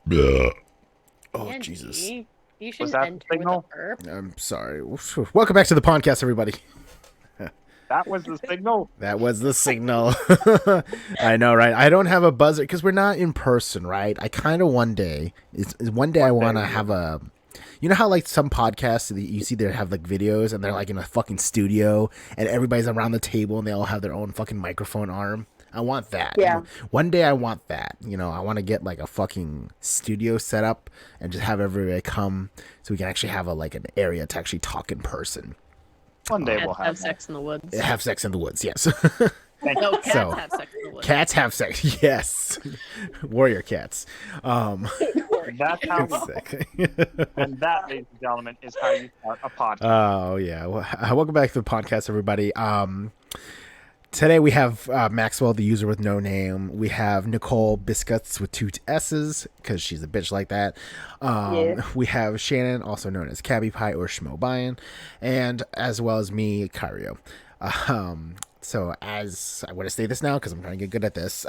Bleh. Oh, Jesus. Andy, you Was shouldn't that the enter with a signal? burp. I'm sorry. Welcome back to the podcast, everybody. That was the signal? That was the signal. I know, right? I don't have a buzzer because we're not in person, right? I kind of one day, one day I want to have a. You know how like some podcasts you see they have like videos and they're like in a fucking studio and everybody's around the table and they all have their own fucking microphone arm. I want that. Yeah. One day I want that. I want to get like a fucking studio set up and just have everybody come so we can actually have an area to actually talk in person. One day we'll Cats have have sex in the woods. Have sex in the woods, yes. No, cats So- have sex in the woods. Cats have sex, yes. Warrior cats. That's how. Sick. And that, ladies and gentlemen, is how you start a podcast. Oh yeah. Well, welcome back to the podcast, everybody. Today we have Maxwell, the user with no name. We have Nicole Biscuits with 2 S's because she's a bitch like that. We have Shannon, also known as Cabby Pie or Schmo Bayan, and as well as me, Kyrio. So as I want to say this now because I'm trying to get good at this.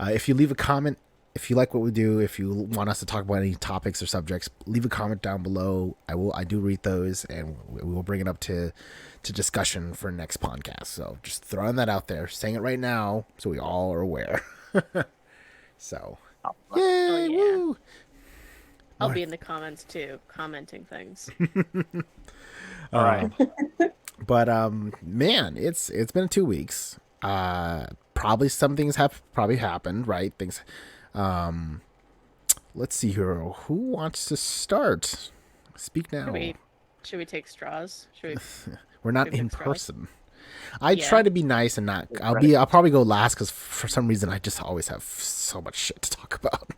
If you leave a comment, if you like what we do, if you want us to talk about any topics or subjects, leave a comment down below. I do read those, and we will bring it up to discussion for next podcast. So just throwing that out there, saying it right now, so we all are aware. So, yay, yeah. woo! I'll be in the comments too, commenting things. All right. But man, it's been 2 weeks. Probably some things have probably happened, right? Things. Let's see here. Who wants to start? Speak now. Should we take straws? We're not should we in take straws? person. I Yeah. try to be nice and not. I'll probably go last because for some reason I just always have so much shit to talk about.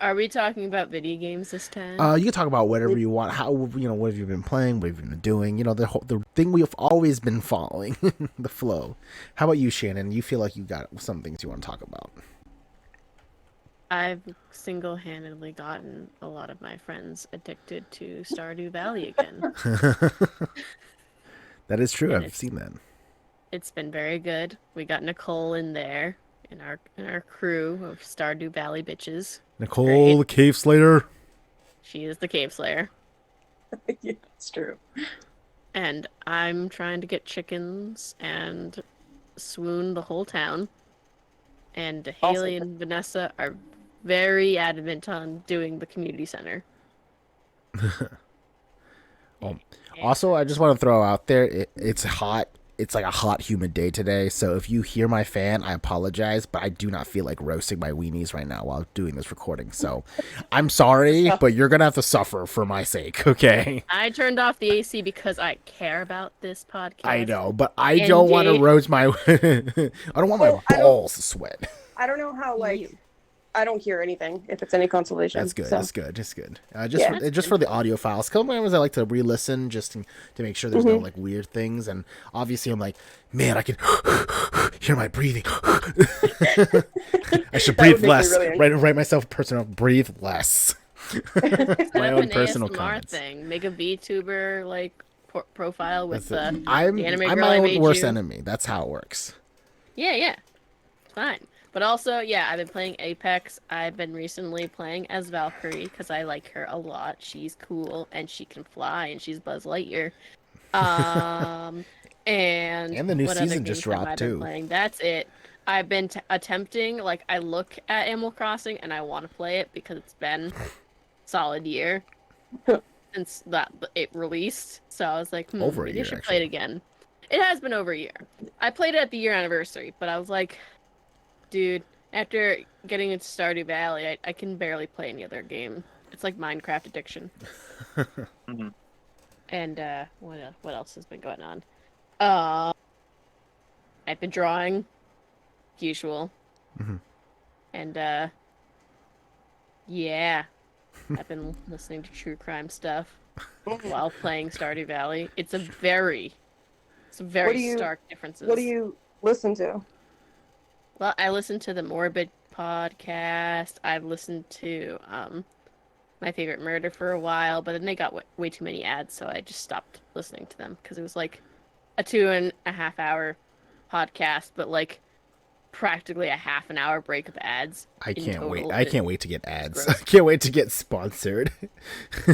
Are we talking about video games this time? You can talk about whatever you want. How what have you been playing? What have you been doing? The thing we've always been following, the flow. How about you, Shannon? You feel like you got some things you want to talk about? I've single-handedly gotten a lot of my friends addicted to Stardew Valley again. That is true. And I've seen that. It's been very good. We got Nicole in there in our crew of Stardew Valley bitches. Nicole, Great. the Cave Slayer. She is the cave slayer. Yeah, it's true. And I'm trying to get chickens and swoon the whole town. And Haley and Vanessa are very adamant on doing the community center. Oh, also, I just want to throw out there, it's hot. It's like a hot, humid day today. So if you hear my fan, I apologize, but I do not feel like roasting my weenies right now while doing this recording. So I'm sorry, but you're going to have to suffer for my sake, okay? I turned off the AC because I care about this podcast. I know, but I don't want to roast my... I don't want my balls to sweat. I don't know how, You. I don't hear anything, if it's any consolation. That's good. so. That's good. Just good. Yeah. Just for the audio files. Sometimes I like to re-listen just to make sure there's no like weird things. And obviously, I'm like, man, I can hear my breathing. I should breathe would make me less. really Write myself personal. Breathe less. Set My up own an personal ASMR comments. thing. Make a VTuber profile with That's the it. I'm anime I'm girl my I own made worst you. enemy. That's how it works. Yeah. It's fine. But also, yeah, I've been playing Apex. I've been recently playing as Valkyrie because I like her a lot. She's cool and she can fly and she's Buzz Lightyear. And the new what other season just games have I dropped, been too. Playing? That's it. I've been attempting, I look at Animal Crossing and I want to play it because it's been a solid year since it released. So I was like, Over a maybe year, I should play it actually. again. It has been over a year. I played it at the year anniversary, but I was like, dude, after getting into Stardew Valley, I can barely play any other game. It's like Minecraft addiction. Mhm. And what else has been going on? I've been drawing, usual. Mhm. And yeah, I've been listening to true crime stuff while playing Stardew Valley. It's very stark differences. What do you listen to? Well, I listened to the Morbid podcast. I've listened to My Favorite Murder for a while, but then they got way too many ads, so I just stopped listening to them because it was like a 2.5 hour podcast, but like practically a half an hour break of ads. I in can't wait. total, I and can't wait to get ads. gross. I can't wait to get sponsored.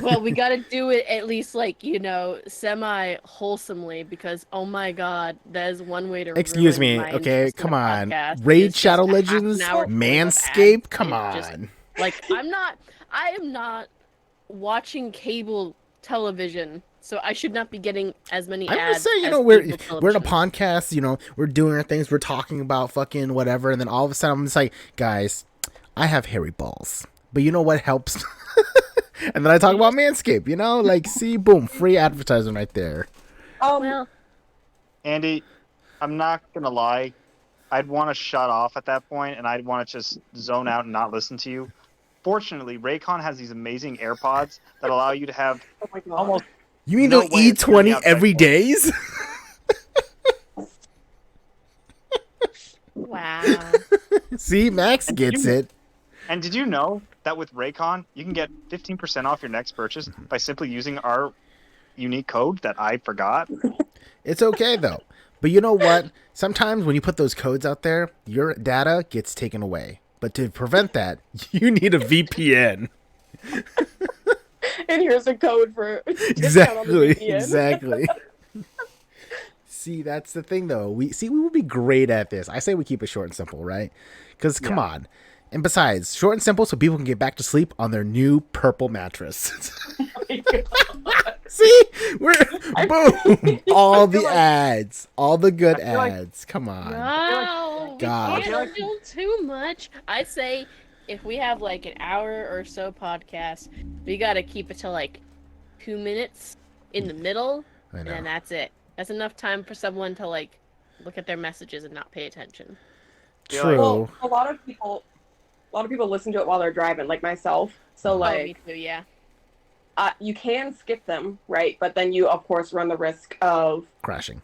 Well, we gotta do it at least like, semi wholesomely because oh my god, that is one way to Excuse ruin me. my Okay, interest in come a on. podcast, Raid is just Shadow a half an Legends, hour full of Manscaped. ads. Come It's just- on. Like I am not watching cable television, so I should not be getting as many I'm ads. just saying, as we're cable in a television. podcast, we're doing our things, we're talking about fucking whatever, and then all of a sudden I'm just like, guys, I have hairy balls. But you know what helps? And then I talk about Manscaped, like, see, boom, free advertising right there. Well, Andy, I'm not gonna lie. I'd want to shut off at that point, and I'd want to just zone out and not listen to you. Fortunately, Raycon has these amazing AirPods that allow you to have Oh my god. almost You mean no those way of hearing the E20 outside every voice. days? wow. See, Max And gets you- it. And did you know that with Raycon, you can get 15% off your next purchase by simply using our unique code that I forgot? It's okay, though. But you know what? Sometimes when you put those codes out there, your data gets taken away. But to prevent that, you need a VPN. And here's a code for discount on the Exactly. VPN. Exactly. See, that's the thing, though. We would be great at this. I say we keep it short and simple, right? Because come on. And besides, short and simple so people can get back to sleep on their new purple mattress. See? We're boom. All the ads. All the good I feel like- ads. Come on. No, God. we can't do too much. I say if we have like an hour or so podcast, we gotta keep it to like 2 minutes in the middle, I and know. then that's it. That's enough time for someone to like look at their messages and not pay attention. Yeah, True. Well, a lot of people listen to it while they're driving, like myself. So Oh, me like, too. Yeah. you can skip them, right? But then you, of course, run the risk of Crashing.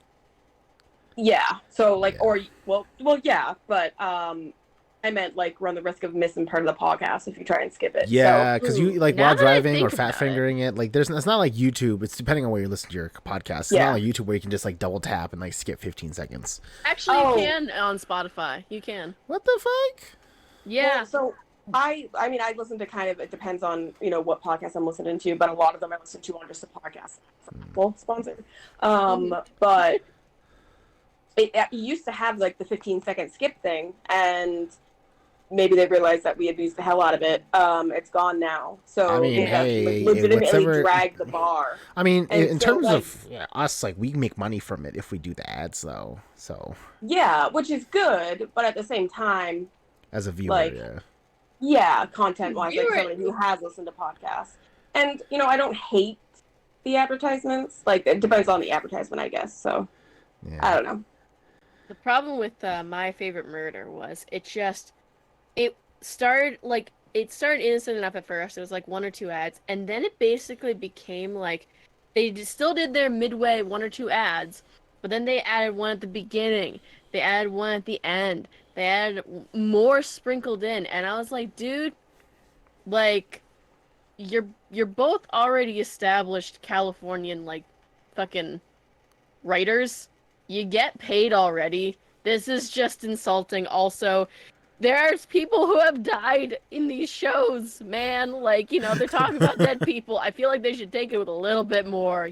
So like, Yeah. well, yeah. But I meant like run the risk of missing part of the podcast if you try and skip it. Yeah, because you like Now while that I driving or think fat about fingering it, like it's not like YouTube. It's depending on where you listen to your podcast. It's Yeah. not like YouTube where you can just like double tap and like skip 15 seconds. Actually, Oh. you can on Spotify. You can. What the fuck? Yeah. Well, so I mean, I listen to kind of, it depends on, what podcast I'm listening to, but a lot of them I listen to on just a podcast. Well, sponsored. But it used to have like the 15-second skip thing, and maybe they realized that we abused the hell out of it. It's gone now. So I mean, we have hey, legitimately whatever- dragged the bar. I mean, And in so, terms like- of us, like we make money from it if we do the ads, though. So Yeah, which is good, but at the same time, as a viewer, Like- yeah. content-wise, like Viewer- somebody who has listened to podcasts. And, I don't hate the advertisements. Like, it depends on the advertisement, I guess. So, I Yeah. don't know. The problem with My Favorite Murder was it started innocent enough at first. It was like one or two ads, and then it basically became like they still did their midway one or two ads, but then they added one at the beginning. They added one at the end. They added more sprinkled in, and I was like, dude, like you're both already established Californian like fucking writers. You get paid already. This is just insulting. Also, there's people who have died in these shows, man. Like, they're talking about dead people. I feel like they should take it with a little bit more,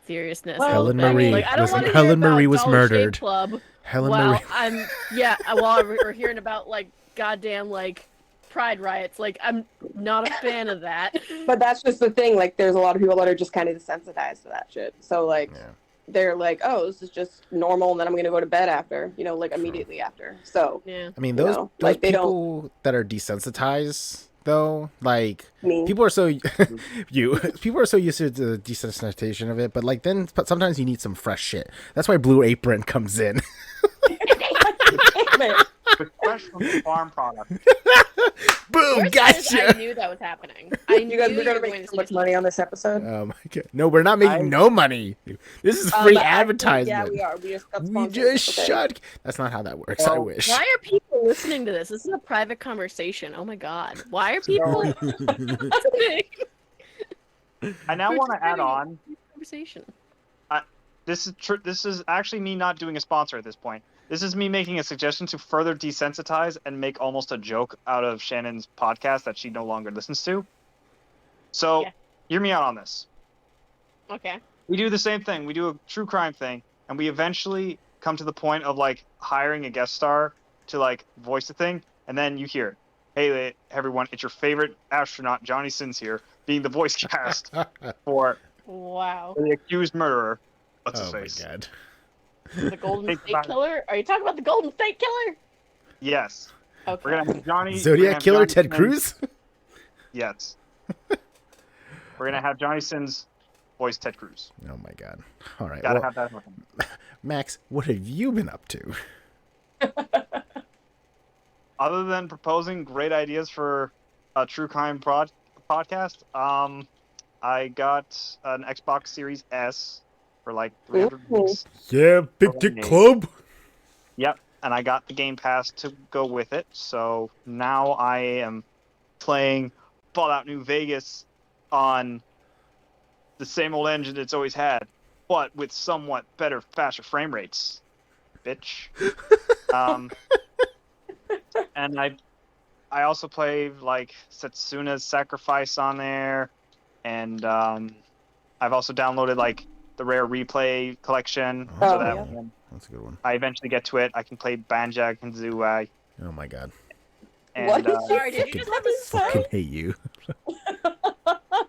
seriousness. Well, Helen I mean, Marie Like, I don't was want to Helen hear about Marie was Dollar Shave murdered. Club Helen while Marie. while we're hearing about like goddamn like pride riots. Like, I'm not a fan of that. But that's just the thing. Like, there's a lot of people that are just kind of desensitized to that shit. So, like, Yeah. they're like, oh, this is just normal, and then I'm going to go to bed after, like, immediately after. So, Yeah. I mean, you those know, like, they don't- people that are desensitized, though, like I mean, people are so people are so used to the desensitization of it, but like then sometimes you need some fresh shit. That's why Blue Apron comes in. damn it. With fresh from the farm product. Boom, Worst part is I gotcha. knew that was happening. I You guys, knew we're going to you were make so say much something. money on this episode. Oh my god! No, we're not making no money. This is free But actually, advertisement. Yeah, we are. We just got We sponsored. just Okay. shut. That's not how that works. I Well, wish. Why are people listening to this? This is a private conversation. Oh my god. Why are people listening? I now We're want just to add having on. a conversation. This is actually me not doing a sponsor at this point. This is me making a suggestion to further desensitize and make almost a joke out of Shannon's podcast that she no longer listens to. So, Yeah. hear me out on this. Okay. We do the same thing. We do a true crime thing, and we eventually come to the point of like hiring a guest star to like voice the thing, and then you hear, "Hey everyone, it's your favorite astronaut Johnny Sins here, being the voice cast for Wow. the accused murderer." What's his Oh my face? god. The Golden Think State about it. Killer? Are you talking about the Golden State Killer? Yes. Okay. We're gonna have Johnny. we're gonna Zodiac have Killer Johnny Ted Sins- Cruz? Yes. We're gonna have Johnny Sins voice Ted Cruz. Oh my god. All right. Gotta Well, have that happen. Max, what have you been up to? Other than proposing great ideas for a true crime podcast, I got an Xbox Series S for like 300 Ooh. bucks. Yeah, Big Dick Okay. Club. Yep, and I got the Game Pass to go with it. So now I am playing Fallout New Vegas on the same old engine it's always had, but with somewhat better, faster frame rates. Bitch. And I also play like Setsuna's Sacrifice on there, and I've also downloaded like the Rare Replay collection, so Oh, that yeah. when That's a good one. I eventually get to it, I can play Banjo-Kazooie. Oh my god. And What did you Sorry, did you say? just What have did a you say? Fucking hate you.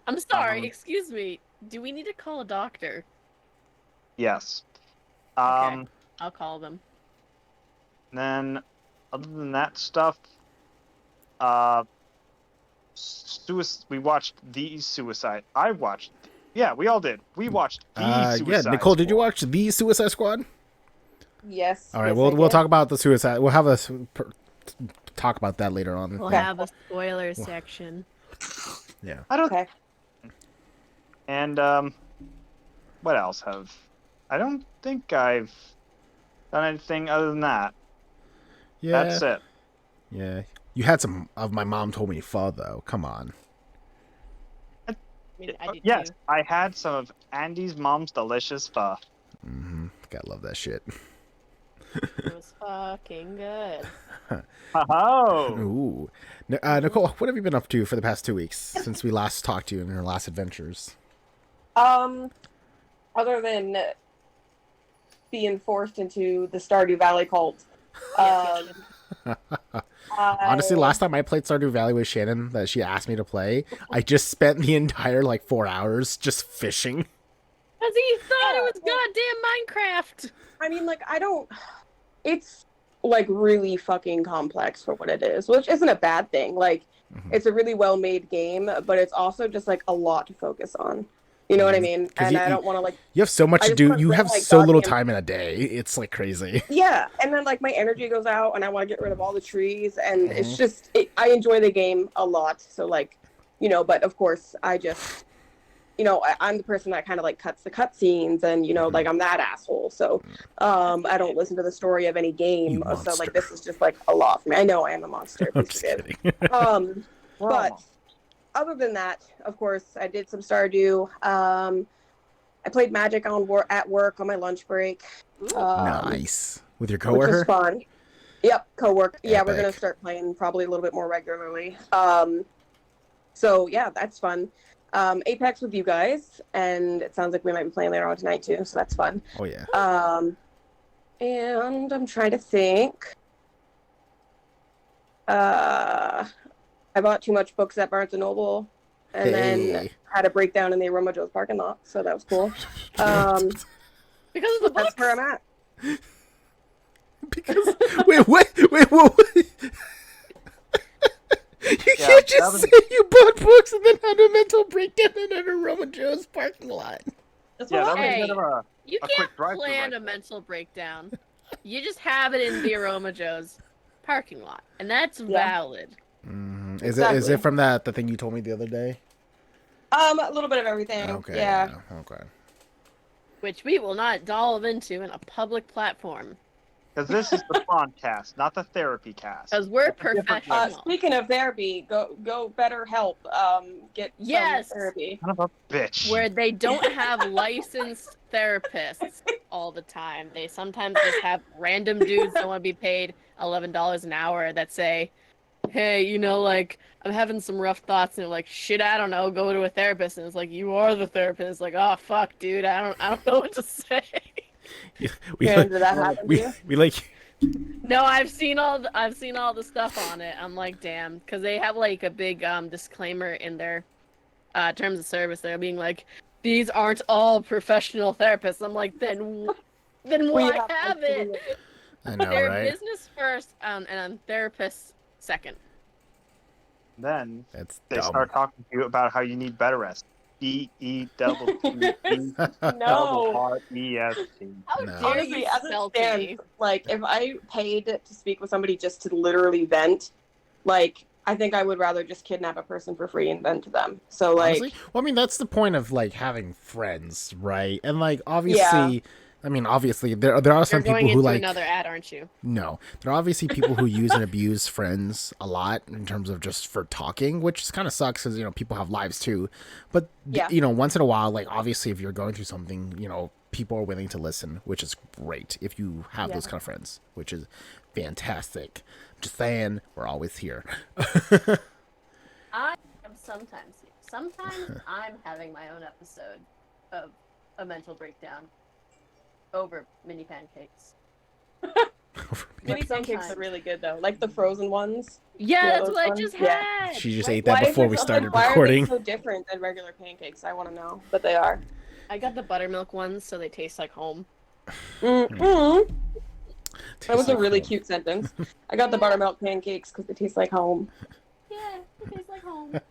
I'm sorry, Um, excuse me. Do we need to call a doctor? yes. Okay. I'll call them. Then, other than that stuff, we watched The Suicide. Yeah, we all did. We watched The Yeah, Suicide Nicole, did you Squad. watch The Suicide Squad? Yes. All right, yes, we'll I we'll did. talk about the suicide. We'll have talk about that later on. We'll Okay. have a spoiler section. Yeah. I don't. Okay. And what else I don't think I've done anything other than that. Yeah. That's it. Yeah. You had some of my mom told me pho though. Come on. I mean, I did Yes, too. I had some of Andy's mom's delicious pho. Mm-hmm. Gotta love that shit. It was fucking good. Oh, Ooh. Nicole, what have you been up to for the past 2 weeks since we last talked to you in your last adventures? Other than being forced into the Stardew Valley cult. Yes, Honestly, last time I played Stardew Valley with Shannon that she asked me to play, I just spent the entire 4 hours just fishing. Because he thought it was goddamn Minecraft. I mean, it's really fucking complex for what it is, which isn't a bad thing. It's a really well made game, but it's also just a lot to focus on. You know what I mean? 'Cause And you- I don't want to You have so much I to just do. put You the, have like, so little goddamn- time in a day. It's crazy. Yeah, and then my energy goes out, and I want to get rid of all the trees, and Mhm. it's just I enjoy the game a lot. So but of course I just I'm the person that kind of cuts the cutscenes, and I'm that asshole. So I don't listen to the story of any game. You So monster. this is just a lot for me. I know I am a monster. I'm Please just forgive. kidding. But other than that, of course, I did some Stardew. I played Magic at work on my lunch break. Nice. With your Which was coworker? fun. Yep, co-work. Yeah, we're Epic. gonna start playing probably a little bit more regularly. So yeah, that's fun. Apex with you guys, and it sounds like we might be playing later on tonight too, so that's fun. Oh yeah. And I'm trying to think. I bought too much books at Barnes and Noble, and then Hey. had a breakdown in the Aroma Joe's parking lot, so that was cool. Because of the That's books. where I'm at. Because wait, what? You Yeah, can't that just was- say you bought books and then had a mental breakdown in an Aroma Joe's parking lot. That's Yeah, what that was Hey. a bit of a. You A can't quick drive-thru plan right a there. mental breakdown. You just have it in the Aroma Joe's parking lot, and that's Yeah. valid. Is it Exactly. from the thing you told me the other day? A little bit of everything. Okay. Yeah. Okay. Which we will not delve into in a public platform. Because this is the Pondcast, not the therapy cast. Because we're It's a different professional. Speaking of therapy, go better help. Get Yes. some therapy. Son of a bitch. Where they don't have licensed therapists. all the time. They sometimes just have random dudes that want to be paid $11 an hour that say, hey, like, I'm having some rough thoughts, and they're like, shit, I don't know, go to a therapist. And it's like, you are the therapist. It's like, oh fuck, dude, I don't know what to say. we Karen, did that happen to you? we like No, I've seen all the stuff on it. I'm like, damn, because they have like a big disclaimer in their terms of service. They're being like, these aren't all professional therapists. I'm like, then why have it? I know, They're right? business first, and therapists second. Then That's they dumb. start talking to you about how you need bed rest. BETTEREST. No. How No. dare Honestly, you as spell it to stands, me? like if I paid to speak with somebody just to literally vent, like I think I would rather just kidnap a person for free and vent to them. So like, Honestly, well, I mean, that's the point of like having friends, right? And like, obviously, I mean, obviously, there are You're some going people who into like another ad, aren't you? no, there are obviously people who use and abuse friends a lot in terms of just for talking, which kind of sucks because people have lives too. But Yeah. once in a while, like obviously, if you're going through something, people are willing to listen, which is great if you have those kind of friends, which is fantastic. Just saying, we're always here. I am sometimes here. Sometimes I'm having my own episode of a mental breakdown over mini pancakes. mini pancakes are really good though, like the frozen ones. Yeah, that's those what I ones? just Yeah. had. She just Right? ate that Why is before it we so- started why recording. Are they so different than regular pancakes? I want to know, but they are. I got the buttermilk ones, so they taste like home. Mm-mm. That was a Tastes really like cute sentence. I got the buttermilk pancakes because they taste like home. Yeah, it tastes like home. Tastes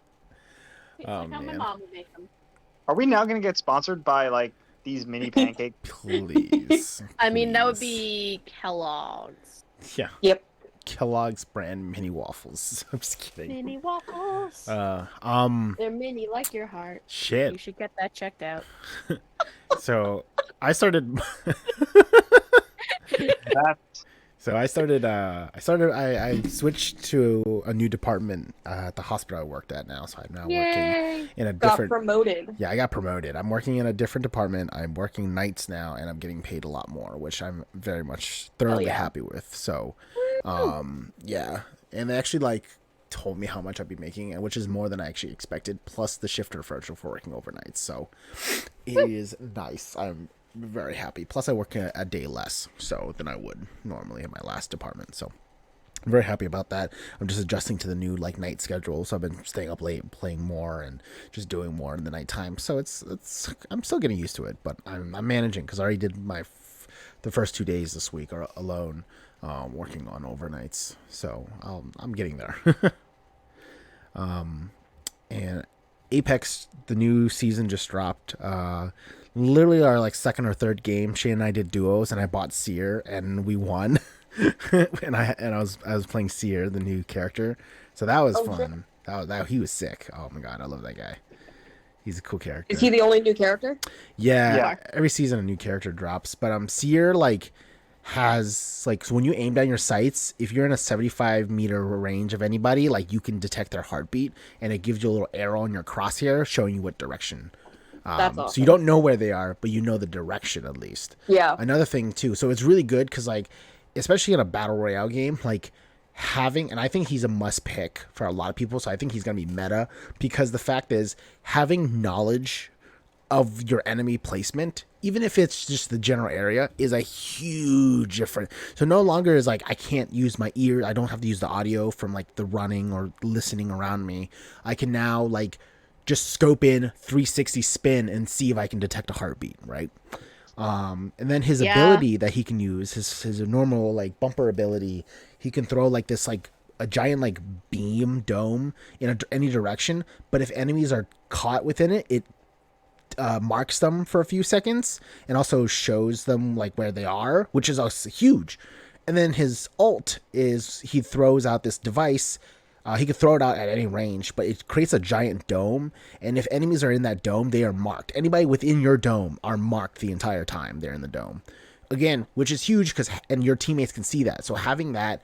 Oh, like how my man. mom would make them. Are we now going to get sponsored by like these mini pancakes? Please. I mean, that would please. be Kellogg's. Yeah. Yep. Kellogg's brand mini waffles. I'm just kidding. Mini waffles. They're mini like your heart. You Shit. should get that checked out. So I started. That's I switched to a new department at the hospital I worked at now. So I'm now working Yay! in a Got different. promoted. Yeah, I got promoted. I'm working in a different department. I'm working nights now, and I'm getting paid a lot more, which I'm very much thoroughly yeah. happy with. So, yeah, and they actually like told me how much I'd be making, which is more than I actually expected, plus the shift differential for working overnight. So, it is nice. I'm very happy. Plus, I work a day less so than I would normally in my last department. So, I'm very happy about that. I'm just adjusting to the new like night schedule, so I've been staying up late, playing more, and just doing more in the nighttime. So it's I'm still getting used to it, but I'm managing because I already did the first 2 days this week are alone, working on overnights. So I'm getting there. And Apex, the new season just dropped. Literally our like second or third game, Shane and I did duos, and I bought Seer, and we won. and I was playing Seer, the new character, so that was fun. That he was sick. Oh my god, I love that guy. He's a cool character. Is he the only new character? Yeah. Every season a new character drops, but Seer like has like, so when you aim down your sights, if you're in a 75-meter range of anybody, like you can detect their heartbeat, and it gives you a little arrow on your crosshair showing you what direction. That's awesome. So you don't know where they are, but you know the direction at least. Yeah. Another thing too, so it's really good because like, especially in a battle royale game, like having, and I think he's a must pick for a lot of people, so I think he's gonna be meta, because the fact is having knowledge of your enemy placement, even if it's just the general area, is a huge difference. So no longer is like I can't use my ear, I don't have to use the audio from like the running or listening around me. I can now like just scope in 360 spin and see if I can detect a heartbeat, right? And then his ability that he can use, his normal like bumper ability, he can throw like this like a giant like beam dome in any direction, but if enemies are caught within it, it marks them for a few seconds and also shows them like where they are, which is also huge. And then his ult is he throws out this device. He could throw it out at any range, but it creates a giant dome, and if enemies are in that dome, they are marked. Anybody within your dome are marked the entire time they're in the dome. Again, which is huge and your teammates can see that. So having that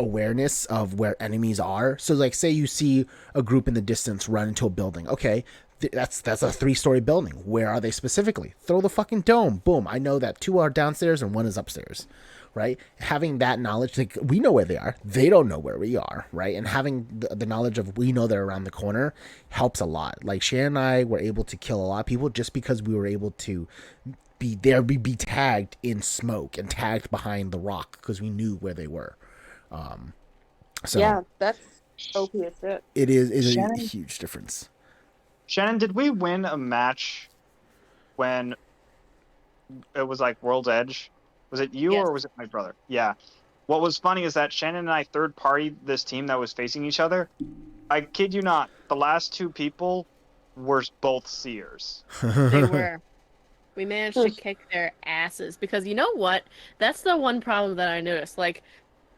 awareness of where enemies are. So like say you see a group in the distance run into a building. Okay, that's a 3-story building. Where are they specifically? Throw the fucking dome. Boom. I know that 2 are downstairs and 1 is upstairs. Right? Having that knowledge, like we know where they are. They don't know where we are, right? And having the knowledge of we know they're around the corner helps a lot. Like Shannon and I were able to kill a lot of people just because we were able to be tagged in smoke and tagged behind the rock because we knew where they were. So yeah, that's OP as shit. it is Shannon? a huge difference. Shannon, did we win a match when it was like World's Edge? Was it you Yes. or was it my brother? Yeah. What was funny is that Shannon and I third party this team that was facing each other. I kid you not, the last 2 people were both seers. They were. We managed to kick their asses because you know what? That's the one problem that I noticed. Like,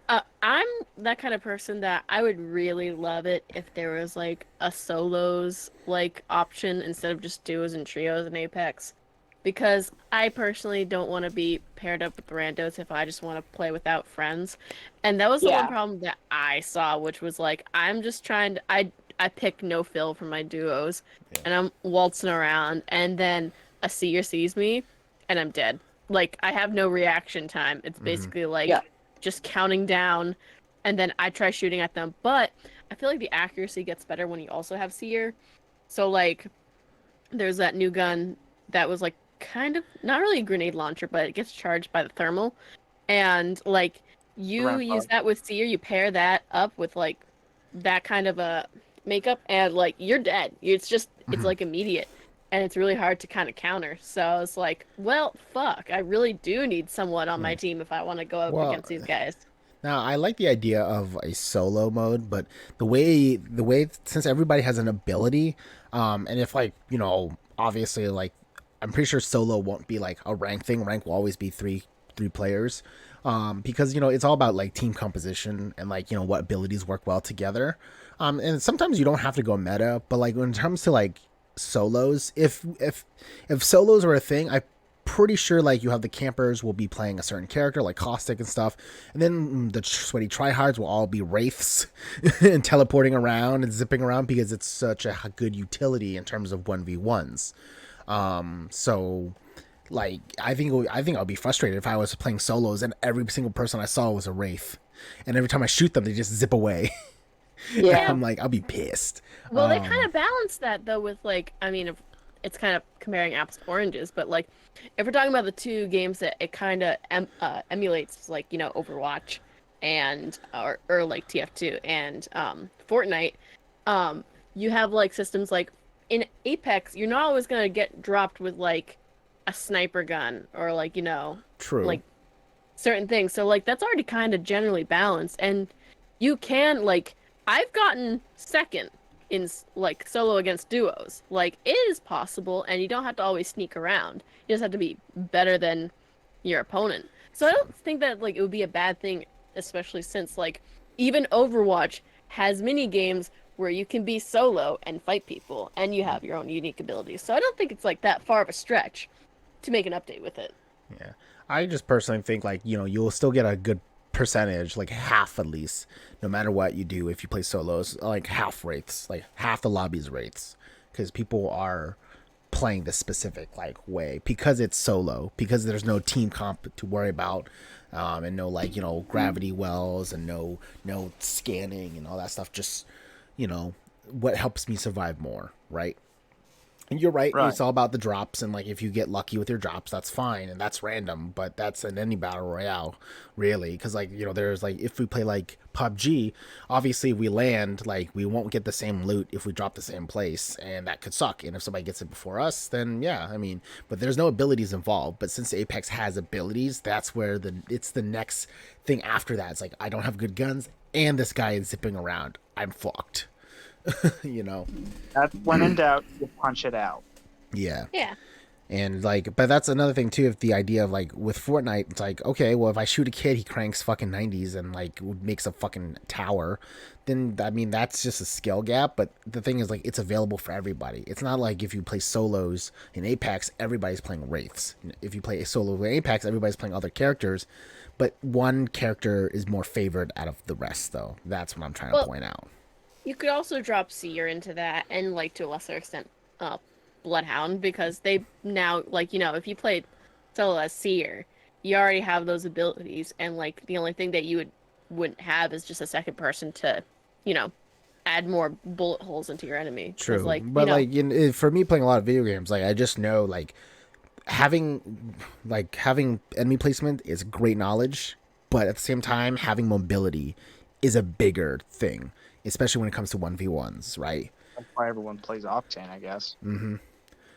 I'm that kind of person that I would really love it if there was like a solos like option instead of just duos and trios in Apex. Because I personally don't want to be paired up with randos if I just want to play without friends. And that was the one Yeah. problem that I saw, which was like, I'm just trying to, I pick no fill for my duos, and I'm waltzing around, and then a seer sees me, and I'm dead. Like, I have no reaction time. It's basically like Yeah. just counting down, and then I try shooting at them. But I feel like the accuracy gets better when you also have seer. So, like, there's that new gun that was like kind of not really a grenade launcher, but it gets charged by the thermal, and like you Around use five. that with seer, you pair that up with like that kind of a makeup, and like you're dead. It's just it's like immediate, and it's really hard to kind of counter. So it's like, well, fuck, I really do need someone on my team if I want to go up Well, against these guys. Now, I like the idea of a solo mode, but the way since everybody has an ability, and if like obviously like I'm pretty sure solo won't be like a rank thing. Rank will always be three players, because it's all about like team composition and like what abilities work well together. And sometimes you don't have to go meta, but like when it comes to like solos, if solos are a thing, I pretty sure like you have the campers will be playing a certain character like caustic and stuff, and then the sweaty tryhards will all be wraiths and teleporting around and zipping around because it's such a good utility in terms of 1v1s. So like I think I'll be frustrated if I was playing solos and every single person I saw was a wraith, and every time I shoot them they just zip away. Yeah. I'm like, I'll be pissed. Well, they kind of balance that though with like, I mean, if it's kind of comparing apples to oranges, but like if we're talking about the 2 games that it kind of emulates, like Overwatch and or like TF2 and Fortnite, you have like systems like in Apex, you're not always gonna get dropped with like a sniper gun or like True. like certain things. So like that's already kind of generally balanced, and you can like I've gotten second in like solo against duos. Like it is possible, and you don't have to always sneak around. You just have to be better than your opponent. So I don't think that like it would be a bad thing, especially since like even Overwatch has mini games where you can be solo and fight people, and you have your own unique abilities. So I don't think it's like that far of a stretch to make an update with it. Yeah, I just personally think like you'll still get a good percentage, like half at least, no matter what you do. If you play solos, like half wraiths, like half the lobby's wraiths, because people are playing this specific like way because it's solo, because there's no team comp to worry about, and no like gravity wells and no scanning and all that stuff. Just what helps me survive more, right? And you're right. Right. It's all about the drops, and like if you get lucky with your drops, that's fine, and that's random. But that's in any battle royale, really, because like there's like if we play like PUBG, obviously if we land, like we won't get the same loot if we drop the same place, and that could suck. And if somebody gets it before us, then yeah, I mean, but there's no abilities involved. But since Apex has abilities, that's where it's the next thing after that. It's like I don't have good guns, and this guy is zipping around. I'm fucked. That's when in doubt, you punch it out. Yeah. Yeah. And like, but that's another thing too. If the idea of like with Fortnite, it's like, okay, well, if I shoot a kid, he cranks fucking 90s and like makes a fucking tower, then I mean that's just a skill gap. But the thing is, like, it's available for everybody. It's not like if you play solos in Apex, everybody's playing wraiths. If you play a solo in Apex, everybody's playing other characters, but one character is more favored out of the rest. Though that's what I'm trying to point out. You could also drop Seer into that, and like to a lesser extent, Bloodhound, because they now, like, you know, if you played solo as Seer, you already have those abilities, and like the only thing that you wouldn't have is just a second person to, you know, add more bullet holes into your enemy. True, like, but you know, like for me playing a lot of video games, like I just know having enemy placement is great knowledge, but at the same time having mobility is a bigger thing, especially when it comes to 1v1s, right? That's why everyone plays Octane, I guess. Mm-hmm.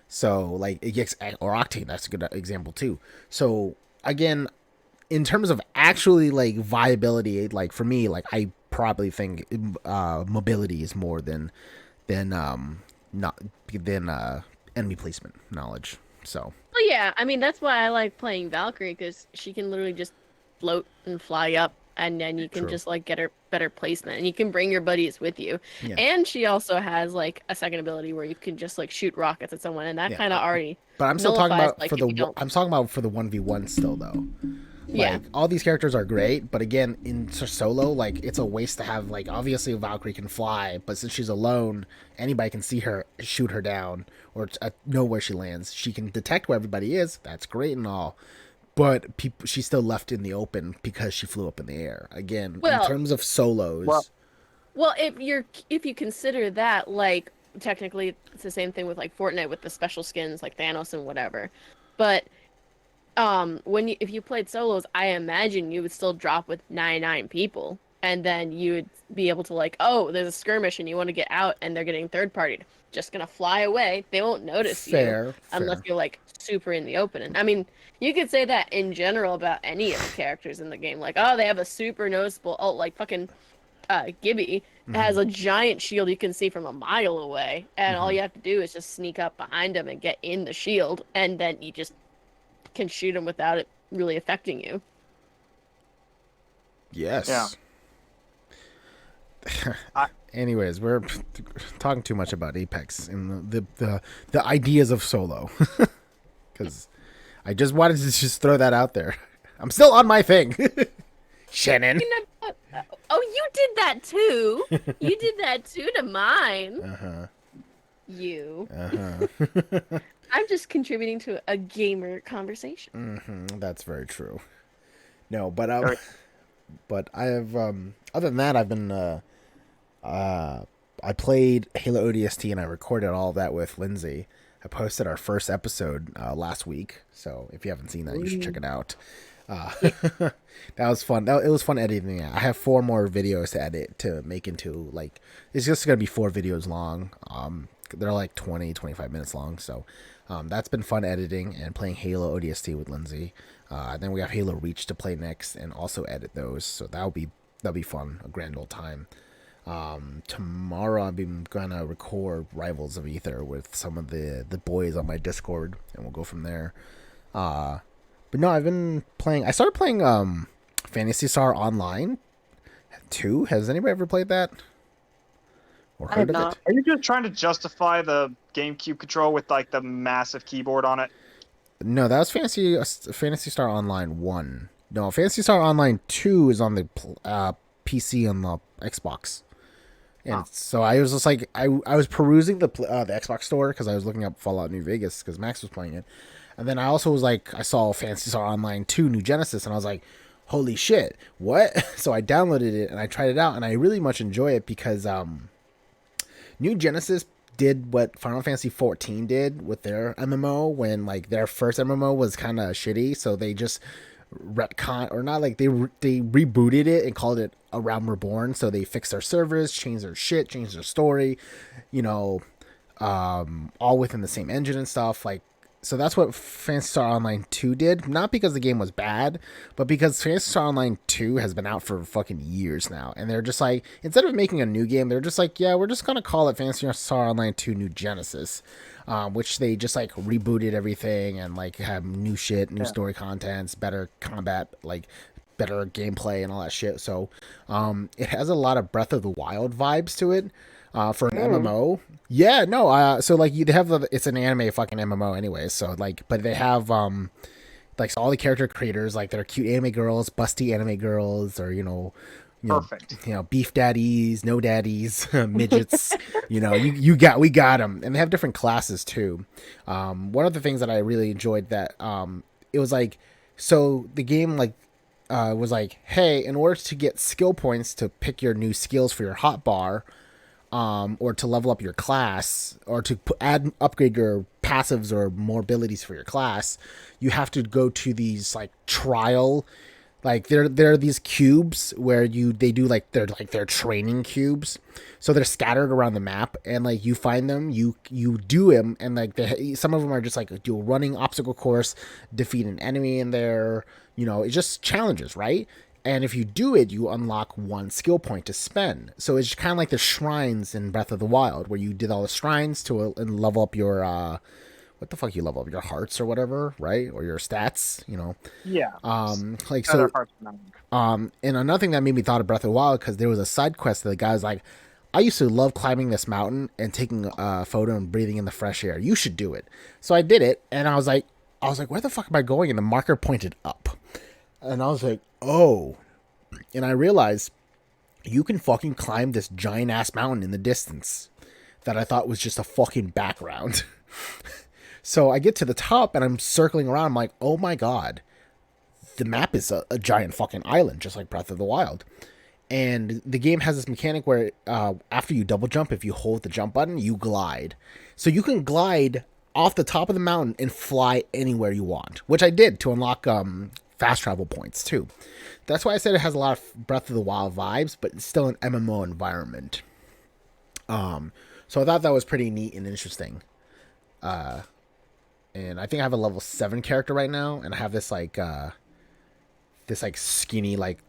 So like or Octane, that's a good example too. So again, in terms of actually like viability, like for me, like I probably think mobility is more than not than enemy placement knowledge. So well, yeah, I mean that's why I like playing Valkyrie, because she can literally just float and fly up, and then you can True. just like get her better placement, and you can bring your buddies with you. Yeah. And she also has like a second ability where you can just like shoot rockets at someone, and that Yeah. kind of already. But I'm still talking nullifies, about like, for if the you don't- I'm talking about for the 1v1 still though. Yeah. Like all these characters are great, but again, in solo, like it's a waste to have like obviously Valkyrie can fly, but since she's alone, anybody can see her, shoot her down, or know where she lands. She can detect where everybody is. That's great and all, but she's still left in the open because she flew up in the air. Again, Well- in terms of solos, Well, if you consider that, like, technically it's the same thing with like Fortnite with the special skins like Thanos and whatever. But if you played solos, I imagine you would still drop with 99 people, and then you would be able to like, oh, there's a skirmish and you want to get out and they're getting third partied. Just gonna fly away. They won't notice you unless you're like super in the open. And I mean, you could say that in general about any of the characters in the game. Like, oh, they have a super noticeable like fucking Gibby has a giant shield you can see from a mile away, and all you have to do is just sneak up behind him and get in the shield, and then you just can shoot him without it really affecting you. yes. Yeah. Anyways, we're talking too much about Apex and the ideas of solo, because I just wanted to just throw that out there. I'm still on my thing, Shannon. Oh, you did that too. You did that too to mine. Uh-huh. You. Uh-huh. I'm just contributing to a gamer conversation. Mm-hmm. That's very true. No, but but I have other than that, I've been I played Halo ODST and I recorded all of that with Lindsay. I posted our first episode last week, so if you haven't seen that, you should check it out. That was fun. It was fun editing it. I have 4 more videos to edit to make into like it's just gonna be 4 videos long. They're like 25 minutes long, so that's been fun editing and playing Halo ODST with Lindsay. Then we have Halo Reach to play next and also edit those, so that'll be fun, a grand old time. Tomorrow I'm gonna record Rivals of Ether with some of the boys on my Discord, and we'll go from there. But no, I've been playing. I started playing Phantasy Star Online 2. Has anybody ever played that? Or I have heard of not. it? Are you just trying to justify the GameCube control with like the massive keyboard on it? No, that was Phantasy Star Online 1. No, Phantasy Star Online 2 is on the PC on the Xbox. And so I was just like, I was perusing the Xbox store because I was looking up Fallout New Vegas because Max was playing it. And then I also was like, I saw Phantasy Star Online 2 New Genesis, and I was like, holy shit, what? So I downloaded it and I tried it out, and I really much enjoy it because New Genesis did what Final Fantasy 14 did with their MMO when like their first MMO was kind of shitty, so they just retcon or not like they rebooted it and called it A Realm Reborn. So they fixed their servers, changed their shit, changed their story, all within the same engine and stuff. Like, So that's what Phantasy Star Online 2 did. Not because the game was bad, but because Phantasy Star Online 2 has been out for fucking years now. And they're just like, instead of making a new game, they're just like, yeah, we're just going to call it Phantasy Star Online 2 New Genesis. Which they just like rebooted everything and like have new shit, new story contents, better combat, like better gameplay and all that shit. So it has a lot of Breath of the Wild vibes to it. For an MMO, yeah, no, so like they have it's an anime fucking MMO anyway, so like, but they have like all the character creators, like they're cute anime girls, busty anime girls, or Perfect. beef daddies, no daddies, midgets. We got them, and they have different classes too. One of the things that I really enjoyed that it was like, so the game like was like, hey, in order to get skill points to pick your new skills for your hotbar, or to level up your class, or to upgrade your passives or more abilities for your class, you have to go to these like trial, like there are these cubes where they do like they're training cubes, so they're scattered around the map, and like you find them, you do them, and like some of them are just like do a running obstacle course, defeat an enemy in there, it's just challenges, right? And if you do it, you unlock one skill point to spend. So it's kind of like the shrines in Breath of the Wild, where you did all the shrines and level up your what the fuck you level up, your hearts or whatever, right? Or your stats, Yeah. like so. Better hearts than And another thing that made me thought of Breath of the Wild, because there was a side quest that the guy's like, I used to love climbing this mountain and taking a photo and breathing in the fresh air. You should do it. So I did it, and I was like, where the fuck am I going? And the marker pointed up. And I was like, oh. And I realized you can fucking climb this giant ass mountain in the distance that I thought was just a fucking background. So I get to the top and I'm circling around. I'm like, oh my God, the map is a giant fucking island, just like Breath of the Wild. And the game has this mechanic where after you double jump, if you hold the jump button, you glide. So you can glide off the top of the mountain and fly anywhere you want, which I did to unlock fast travel points too. That's why I said it has a lot of Breath of the Wild vibes, but it's still an MMO environment. So I thought that was pretty neat and interesting. And I think I have a level 7 character right now, and I have this like skinny like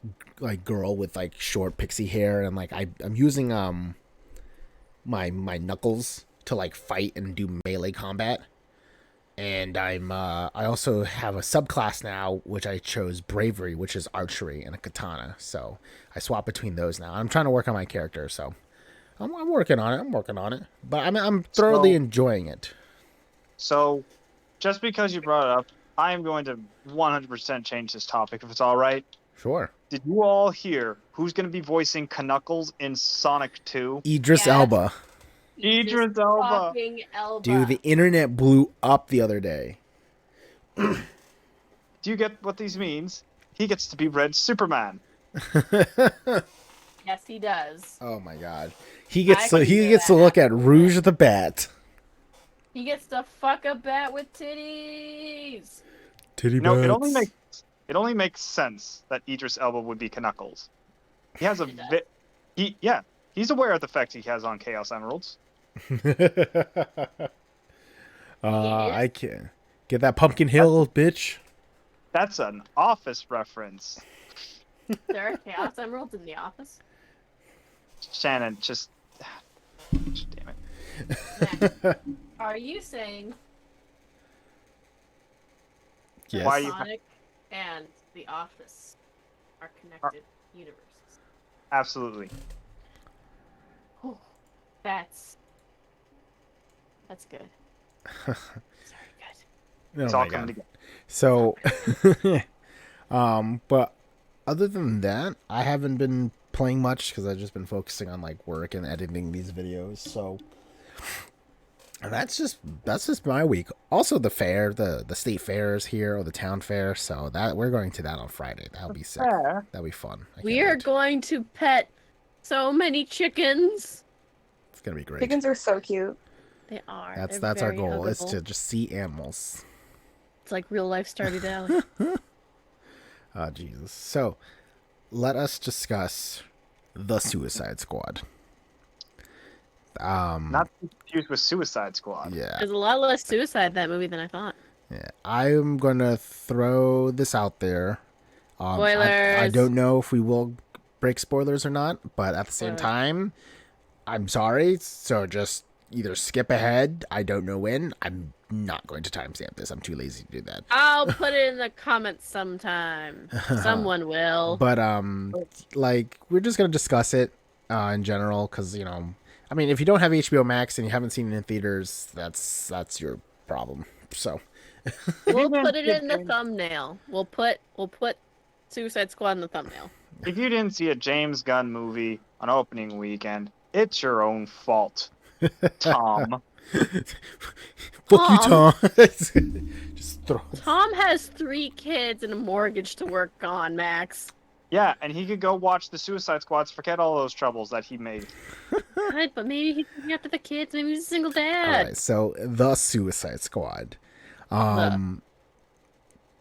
girl with like short pixie hair, and like I'm using my knuckles to like fight and do melee combat. And I also have a subclass now, which I chose bravery, which is archery, and a katana. So I swap between those now. I'm trying to work on my character, so I'm working on it. But I'm thoroughly enjoying it. So, just because you brought it up, I am going to 100% change this topic, if it's all right. Sure. Did you all hear who's going to be voicing Knuckles in Sonic 2? Idris Elba. Idris Elba. Fucking Elba. Dude, the internet blew up the other day. Do you get what these means? He gets to be Red Superman. Yes, he does. Oh my God. He gets to look at Rouge the Bat. He gets to fuck a bat with titties. Titty No, bats. it only makes sense that Idris Elba would be Knuckles. He has he's aware of the effect he has on Chaos Emeralds. I can't get that Pumpkin Hill, bitch. That's an Office reference. There are Chaos Emeralds in the office. Shannon, just damn it. Matt, are you saying Yes. Why you- Sonic and the Office are connected universes? Absolutely. Oh, that's good. Sorry, good. It's Oh all my coming God. together. So, but other than that, I haven't been playing much because I've just been focusing on like work and editing these videos. So, and that's just my week. Also, the fair, the state fair is here, or the town fair. So that we're going to that on Friday. That'll be sick. Fair. That'll be fun. I We can't are wait. going to pet so many chickens. It's gonna be great. Chickens are so cute. They are. That's They're our very goal, is huggable. to just see animals. It's like real life Stardew Valley. Oh, Jesus. So, let us discuss the Suicide Squad. Not confused with Suicide Squad. Yeah. There's a lot less suicide in that movie than I thought. Yeah, I'm gonna throw this out there. I Spoilers. don't know if we will break spoilers or not, but at the same Spoilers. time, I'm sorry. So just either skip ahead. I don't know when. I'm not going to timestamp this. I'm too lazy to do that. I'll put it in the comments sometime. Someone will. But like we're just gonna discuss it in general because I mean, if you don't have HBO Max and you haven't seen it in theaters, that's your problem. So We'll put it in the thumbnail. We'll put Suicide Squad in the thumbnail. If you didn't see a James Gunn movie on opening weekend, it's your own fault, Tom. fuck you, Tom. Just throw. Tom has 3 kids and a mortgage to work on, Max. Yeah, and he could go watch the Suicide Squads, forget all those troubles that he made. Good, but maybe he's looking after the kids. Maybe he's a single All dad. right, so the Suicide Squad.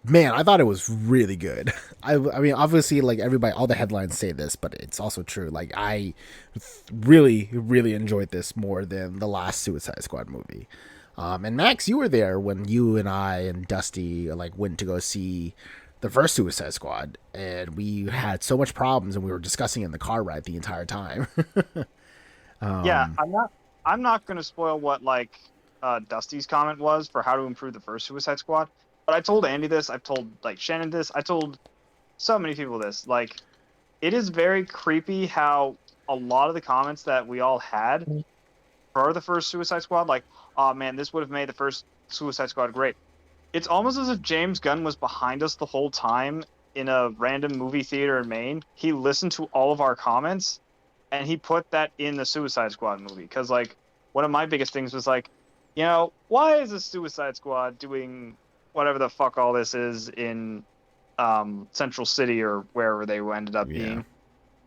Man, I thought it was really good. I mean, obviously, like everybody, all the headlines say this, but it's also true. Like, I really, really enjoyed this more than the last Suicide Squad movie. And Max, you were there when you and I and Dusty like went to go see the first Suicide Squad, and we had so much problems, and we were discussing in the car ride the entire time. Yeah, I'm not going to spoil what like Dusty's comment was for how to improve the first Suicide Squad. But I told Andy this. I've told like Shannon this. I told so many people this. Like, it is very creepy how a lot of the comments that we all had for the first Suicide Squad, like, oh man, this would have made the first Suicide Squad great. It's almost as if James Gunn was behind us the whole time in a random movie theater in Maine. He listened to all of our comments, and he put that in the Suicide Squad movie. Because like, one of my biggest things was like, why is the Suicide Squad doing whatever the fuck all this is in Central City or wherever they ended up being.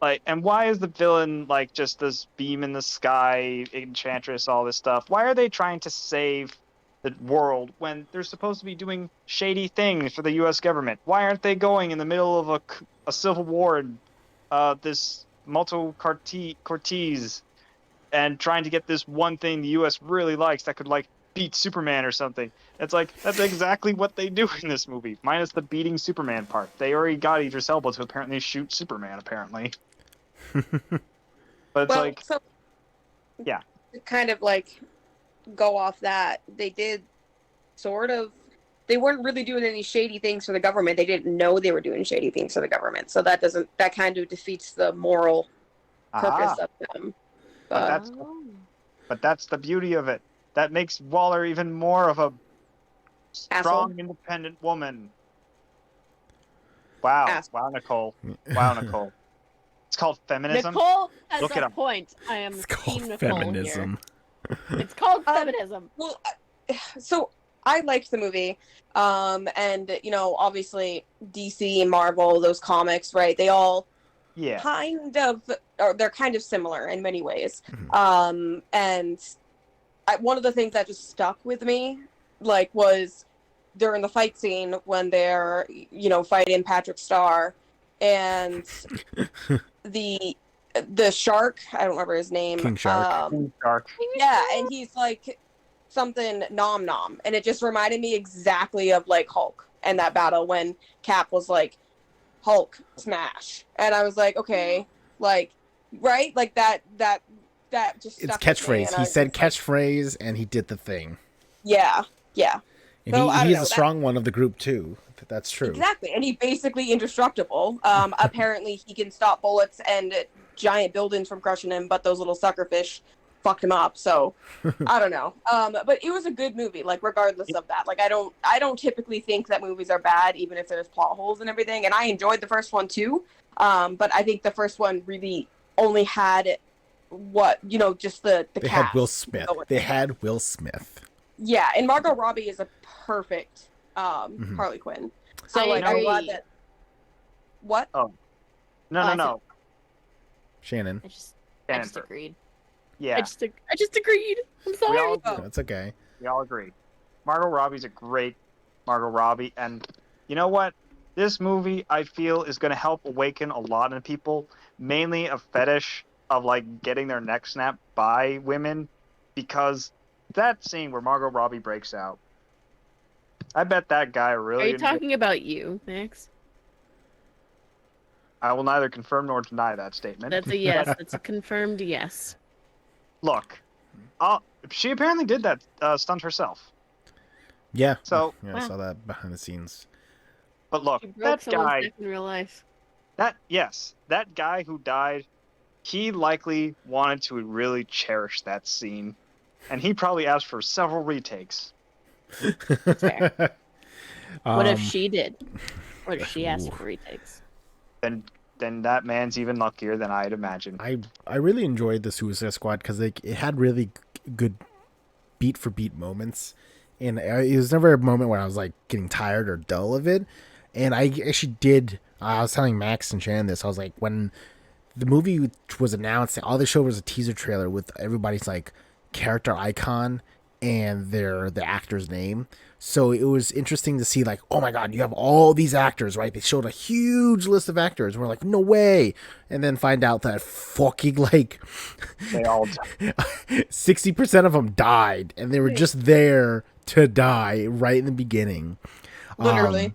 Like, and why is the villain like just this beam in the sky, enchantress, all this stuff? Why are they trying to save the world when they're supposed to be doing shady things for the U.S. government? Why aren't they going in the middle of a civil war and this Malto Cortez and trying to get this one thing the U.S. really likes that could like beat Superman or something? It's like, that's exactly what they do in this movie, minus the beating Superman part. They already got Idris Elba to apparently shoot Superman, apparently. But it's yeah. To kind of like go off that, they did sort of, they weren't really doing any shady things for the government. They didn't know they were doing shady things for the government. So that kind of defeats the moral purpose of them. But that's the beauty of it. That makes Waller even more of a strong, independent woman. Wow. Asshole. Wow, Nicole. Wow, Nicole. It's called feminism. Nicole has Look it a up. point. I am It's Team called Nicole feminism. Here. It's called feminism. Well, so I liked the movie, and obviously DC and Marvel, those comics, right? They all kind of, or they're kind of similar in many ways. And one of the things that just stuck with me, like, was during the fight scene when they're, fighting Patrick Star, and the shark, I don't remember his name. King Shark. King Shark. Yeah, and he's like something nom nom, and it just reminded me exactly of like Hulk and that battle when Cap was like, Hulk smash, and I was like, okay, like, right, like that just It's stuck with me, catchphrase. and He said catchphrase, and he did the thing. yeah. And So, I don't he's know, the strong one of the group too. That's true. Exactly, and he's basically indestructible. Apparently, he can stop bullets and giant buildings from crushing him, but those little suckerfish fucked him up. So I don't know. But it was a good movie, like regardless of that. Like I don't typically think that movies are bad, even if there's plot holes and everything. And I enjoyed the first one too. But I think the first one really only had just the They cast. had Will Smith. Yeah, and Margot Robbie is a perfect Harley Quinn. So I I'm agree. glad that. What? Oh. No. Shannon. I just Shannon. agreed. Yeah. I just agreed. I'm sorry. That's okay. We all agree. Margot Robbie's a great Margot Robbie, and you know what? This movie, I feel, is going to help awaken a lot of people, mainly a fetish of like getting their neck snapped by women, because that scene where Margot Robbie breaks out, I bet that guy Are really. you talking about you, Max? I will neither confirm nor deny that statement. That's a yes. That's a confirmed yes. Look, she apparently did that stunt herself. Yeah. So, Yeah, I Wow. saw that behind the scenes. but look, She broke that someone's guy, neck in real life. that guy who died, he likely wanted to really cherish that scene, and he probably asked for several retakes. That's fair. What if Um, she did? What if she asked Ooh. for retakes? Then that man's even luckier than I'd imagine. I really enjoyed the Suicide Squad because it had really good beat for beat moments, and it was never a moment where I was like getting tired or dull of it. And I actually did. I was telling Max and Shannon this. I was like, when the movie was announced, all they showed was a teaser trailer with everybody's like character icon and the actor's name. So it was interesting to see, like, oh my god, you have all these actors, right? They showed a huge list of actors. We're like, no way, and then find out that fucking like They all 60% of them died, and they were just there to die right in the beginning. Literally.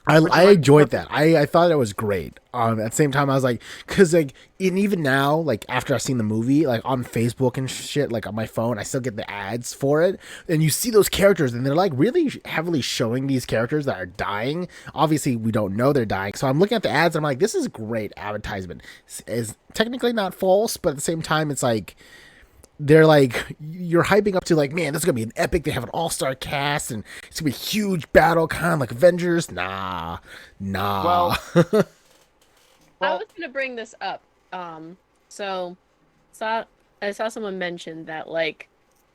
I enjoyed that. I thought it was great. At the same time, I was like, because like, and even now, like after I've seen the movie, like on Facebook and shit, like on my phone, I still get the ads for it, and you see those characters, and they're like really heavily showing these characters that are dying. Obviously, we don't know they're dying, so I'm looking at the ads, and I'm like, this is great advertisement. It's technically not false, but at the same time, it's like, they're like, you're hyping up to like, man, this is gonna be an epic. They have an all-star cast and it's gonna be a huge battle, kind of like Avengers. Nah. Well, I was gonna bring this up. So I saw someone mention that like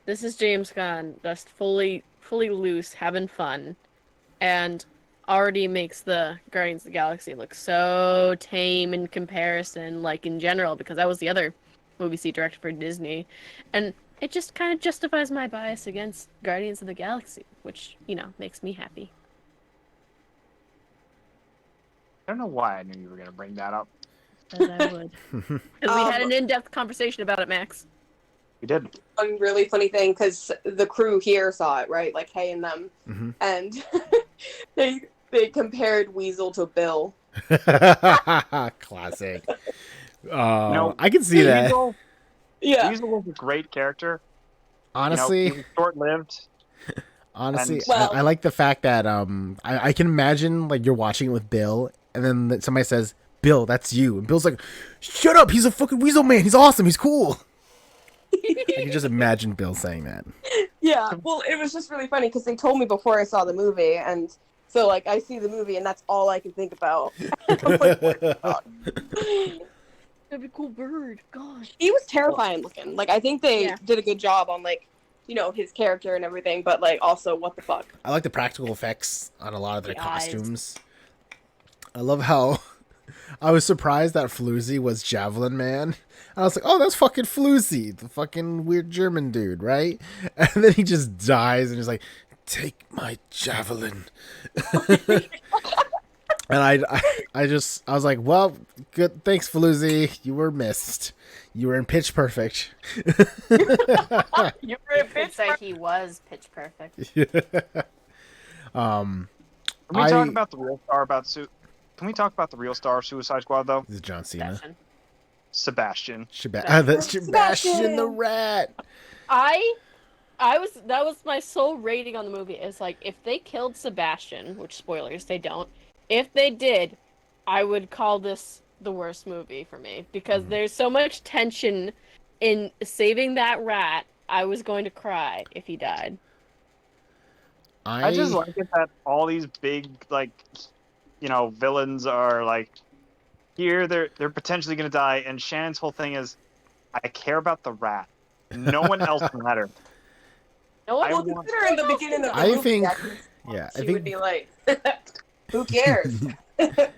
this is James Gunn just fully loose, having fun, and already makes the Guardians of the Galaxy look so tame in comparison, like in general, because that was the other movie C directed for Disney, and it just kind of justifies my bias against Guardians of the Galaxy, which, you know, makes me happy. I don't know why I knew you were going to bring that up. As I would. Because we had an in-depth conversation about it, Max. We did. A really funny thing, because the crew here saw it, right? Like Hay and them, and they compared Weasel to Bill. Classic. No, I can see that. Yeah. Weasel was a great character. Honestly, he was short-lived. honestly, And- Well- I like the fact that I can imagine like you're watching it with Bill, and then somebody says, "Bill, that's you," and Bill's like, "Shut up! He's a fucking weasel man. He's awesome. He's cool." I can just imagine Bill saying that. Yeah, well, it was just really funny because they told me before I saw the movie, and so like I see the movie and that's all I can think about. I'm like, what the fuck? That'd be a cool bird. Gosh. He was terrifying looking. Like I think they did a good job on like, you know, his character and everything, but like also what the fuck. I like the practical effects on a lot of their The eyes. costumes. I love how I was surprised that Floozy was Javelin Man. I was like, oh, that's fucking Floozy, the fucking weird German dude, right? And then he just dies and he's like, take my javelin. And I was like, well, good, thanks, Floozy. You were missed. You were in Pitch Perfect. You were a Could say he was pitch perfect. Can we talk about the real star Can we talk about the real star of Suicide Squad though? This is John Cena. Sebastian. That's Sebastian the Rat. That was my sole rating on the movie. It's like, if they killed Sebastian, which spoilers, they don't. If they did, I would call this the worst movie for me because there's so much tension in saving that rat. I was going to cry if he died. I just like it that all these big, like, villains are like, here they're potentially gonna die, and Shannon's whole thing is, I care about the rat. No one else matters. No one Well, will consider in the beginning of the I movie, think- that I she would think. be like, who cares?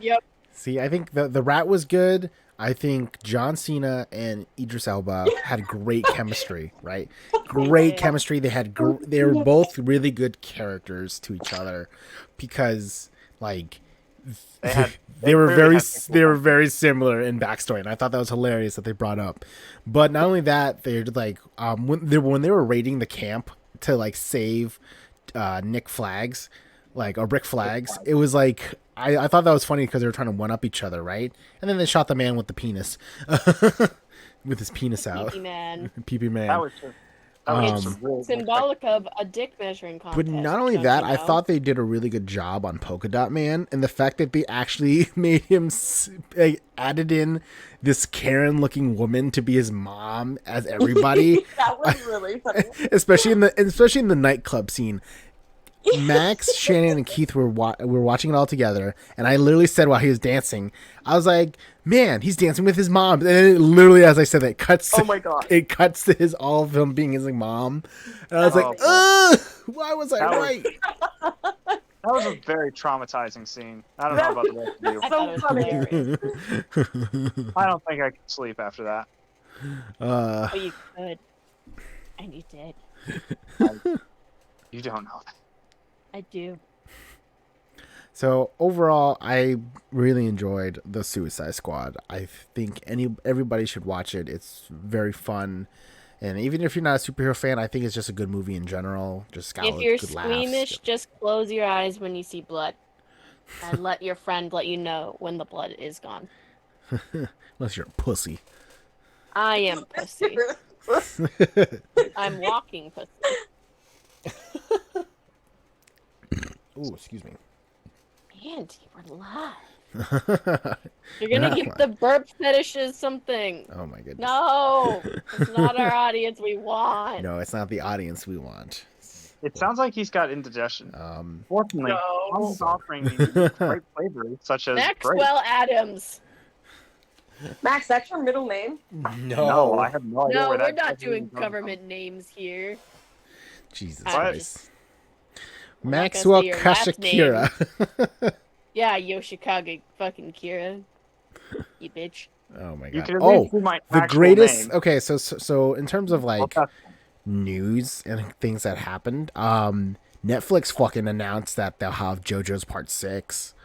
Yep. See, I think the rat was good. I think John Cena and Idris Elba had great chemistry, right? Great chemistry. They had they were both really good characters to each other because like they were very similar in backstory, and I thought that was hilarious that they brought up. But not only that, they're like when they were raiding the camp to like save Nick Flags. like or Rick Flags. It was like I thought that was funny because they were trying to one up each other, right? And then they shot the man with the penis, with his penis out. Pee man. Pee man. That was just Um, a really Symbolic of a dick measuring contest. But not only don't that, you I know? thought they did a really good job on Polka Dot Man, and the fact that they actually made him added in this Karen-looking woman to be his mom as everybody, That was really funny. especially in the nightclub scene. Max, Shannon, and Keith were watching it all together, and I literally said while he was dancing, I was like, "Man, he's dancing with his mom." And it literally, as I said, that cuts. Oh my God. It cuts to his all of him being his mom, and I was like, Oh. "Ugh, why was I That was- right?" That was a very traumatizing scene. I don't know about the rest of you. I thought it was hilarious. I don't think I could sleep after that. But you could. And you did. You don't know that. I do. So overall, I really enjoyed the Suicide Squad. I think everybody should watch it. It's very fun, and even if you're not a superhero fan, I think it's just a good movie in general. Just got If you're good squeamish, laughs. just close your eyes when you see blood. And let your friend let you know when the blood is gone. Unless you're a pussy. I am pussy. I'm walking pussy. Ooh, excuse me. Andy, we're live. You're gonna give the burp fetishes something. Oh my goodness. No, it's not our audience we want. No, it's not the audience we want. It sounds like he's got indigestion. Fortunately, No. I'm offering these great flavors such as grape. Maxwell Adams. Max, that's your middle name? No, I have no idea No, where we're that not comes doing from. government names here. Jesus I'm Christ. I'm not gonna Maxwell say your last Kashakira. Yeah, Yoshikage fucking Kira. You bitch. Oh my You god. can at Oh, least do my the actual greatest. name. Okay, so in terms of like Well, news and things that happened, Netflix fucking announced that they'll have JoJo's Part 6,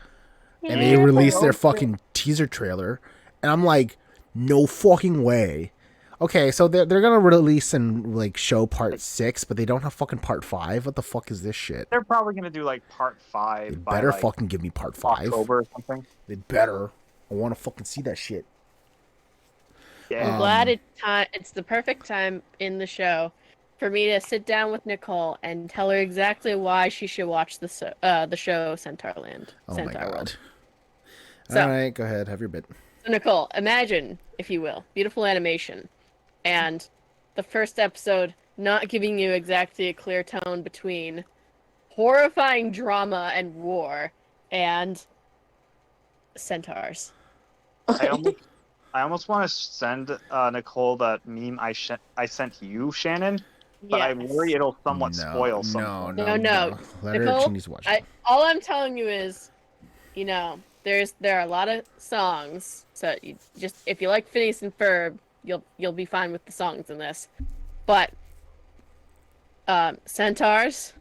and they released their fucking teaser trailer, and I'm like, no fucking way. Okay, so they're gonna release and like show Part 6, but they don't have fucking Part 5. What the fuck is this shit? They're probably gonna do like part They 5 by better like fucking give me Part 5. October or something. They better. I want to fucking see that shit. Yeah. I'm glad it's the perfect time in the show for me to sit down with Nicole and tell her exactly why she should watch the show Centaur Land. Oh Centaur my god. World. All So- right, go ahead, have your bit. So Nicole, imagine, if you will, beautiful animation, and the first episode not giving you exactly a clear tone between horrifying drama and war and centaurs. I almost want to send Nicole that meme I sent you, Shannon, but I Yes. worry it'll somewhat spoil something. No. Let her, Nicole, she needs to watch it. All I'm telling you is, there are a lot of songs. So you just if you like Phineas and Ferb, you'll be fine with the songs in this. But centaurs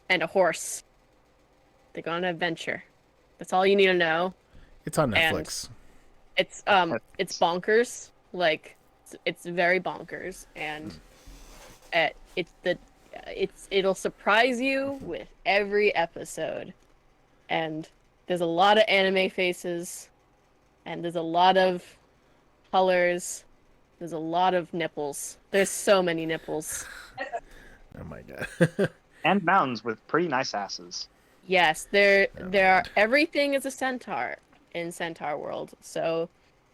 and a horse. They go on an adventure. That's all you need to know. It's on and- Netflix. It's bonkers. Like it's very bonkers, and it'll surprise you with every episode. And there's a lot of anime faces, and there's a lot of colors. There's a lot of nipples. There's so many nipples. Oh my god. And mountains with pretty nice asses. Yes, there are. Everything is a centaur in Centaur World. So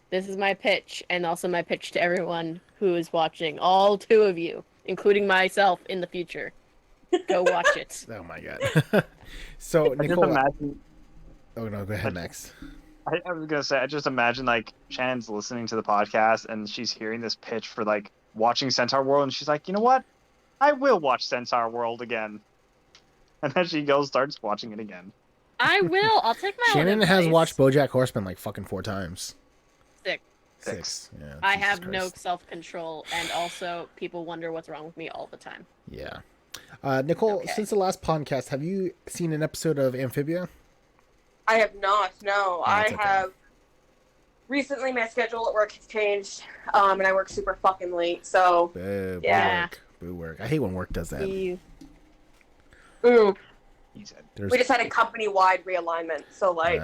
this is my pitch, and also my pitch to everyone who is watching, all 2 of you, including myself in the future. Go watch it. Oh my god. So I just Nicole. imagine. Oh no, go ahead, Max. I was gonna say, I just imagine like Shannon's listening to the podcast and she's hearing this pitch for like watching Centaur World, and she's like, you know what? I will watch Centaur World again. And then she starts watching it again. I will. I'll take my own Shannon has advice. watched BoJack Horseman like fucking 4 times. 6. 6. Yeah. I Jesus have no Christ. self-control, and also people wonder what's wrong with me all the time. Yeah. Nicole, Okay. since the last podcast, have you seen an episode of Amphibia? I have not. No, I that's okay. have. Recently, my schedule at work has changed, and I work super fucking late. So, Boo Yeah. work. Boo work. I hate when work does that. You. ooh, He said. There's We just had a company-wide realignment, so like,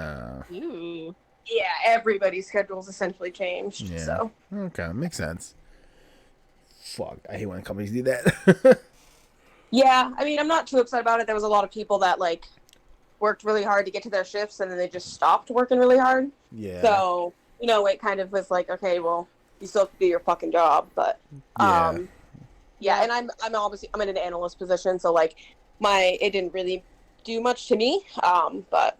Ooh. yeah, everybody's schedules essentially changed. Yeah. So Okay, makes sense. Fuck, I hate when companies do that. yeah, I mean, I'm not too upset about it. There was a lot of people that like worked really hard to get to their shifts, and then they just stopped working really hard. Yeah. So it kind of was like, okay, well, you still have to do your fucking job, but Yeah. yeah, and I'm obviously I'm in an analyst position, so like it didn't really do much to me, but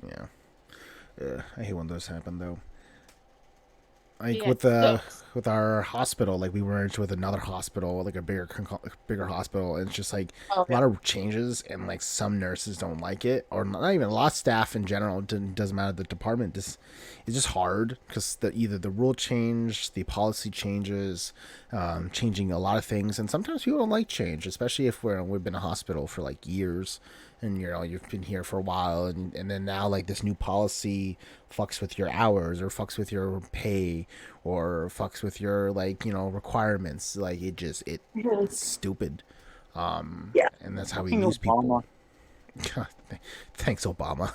Yeah. I hate when those happen though. Like Yeah, with our hospital, like we merged with another hospital, like a bigger hospital, and it's just like a lot of changes, and like some nurses don't like it, or not even a lot of staff in general. Doesn't matter the department. It's just hard because either the rule change, the policy changes, changing a lot of things, and sometimes people don't like change, especially if we've been in a hospital for like years. And you've been here for a while, and then now like this new policy fucks with your hours, or fucks with your pay, or fucks with your like requirements. Like it's stupid. Yeah. And that's how we lose people. God, thanks Obama.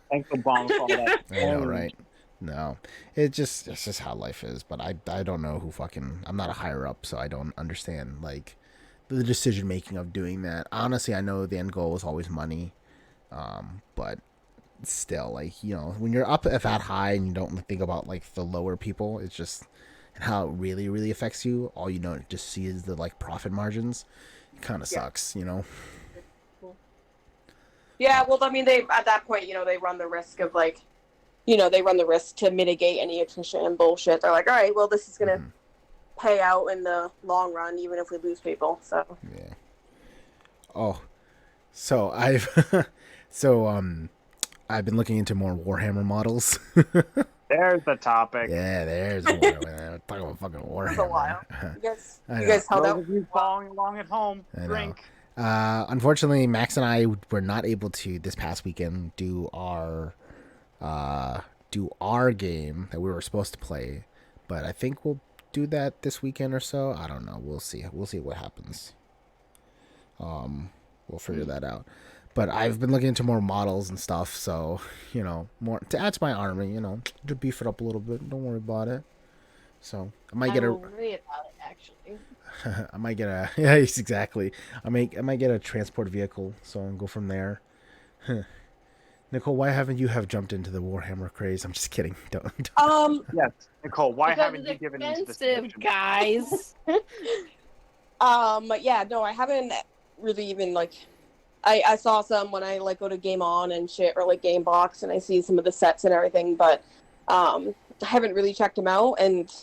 Thanks Obama for all that. I know, right? No, it's just how life is. But I don't know who fucking. I'm not a higher up, so I don't understand like the decision making of doing that. Honestly, I know the end goal is always money, but still, like when you're up at that high and you don't think about like the lower people, it's just and how it really really affects you. All just see is the like profit margins. It kind of sucks, Yeah, well, I mean, they at that point, they run the risk of like, they run the risk to mitigate any attrition and bullshit. They're like, all right, well, this is gonna pay out in the long run, even if we lose people. So yeah. Oh, so I've been looking into more Warhammer models. There's the topic. Yeah, there's Warhammer. Talking about fucking Warhammer. for a while. You guys held Those out. of you following along at home, I know. drink. Unfortunately, Max and I were not able to this past weekend do our game that we were supposed to play, but I think we'll do that this weekend or so. I don't know. We'll see what happens. We'll figure that out. But I've been looking into more models and stuff, so more to add to my army. To beef it up a little bit. Don't worry about it. So I might get worry about it actually. I might get a yeah, exactly. I might get a transport vehicle, so I'll go from there. Nicole, why haven't you jumped into the Warhammer craze? I'm just kidding. Don't. Yes, Nicole. Why Because haven't it's you given into this expensive, addiction? guys. Yeah, no, I haven't really even like. I saw some when I like go to Game On and shit, or like Game Box, and I see some of the sets and everything, but I haven't really checked them out. And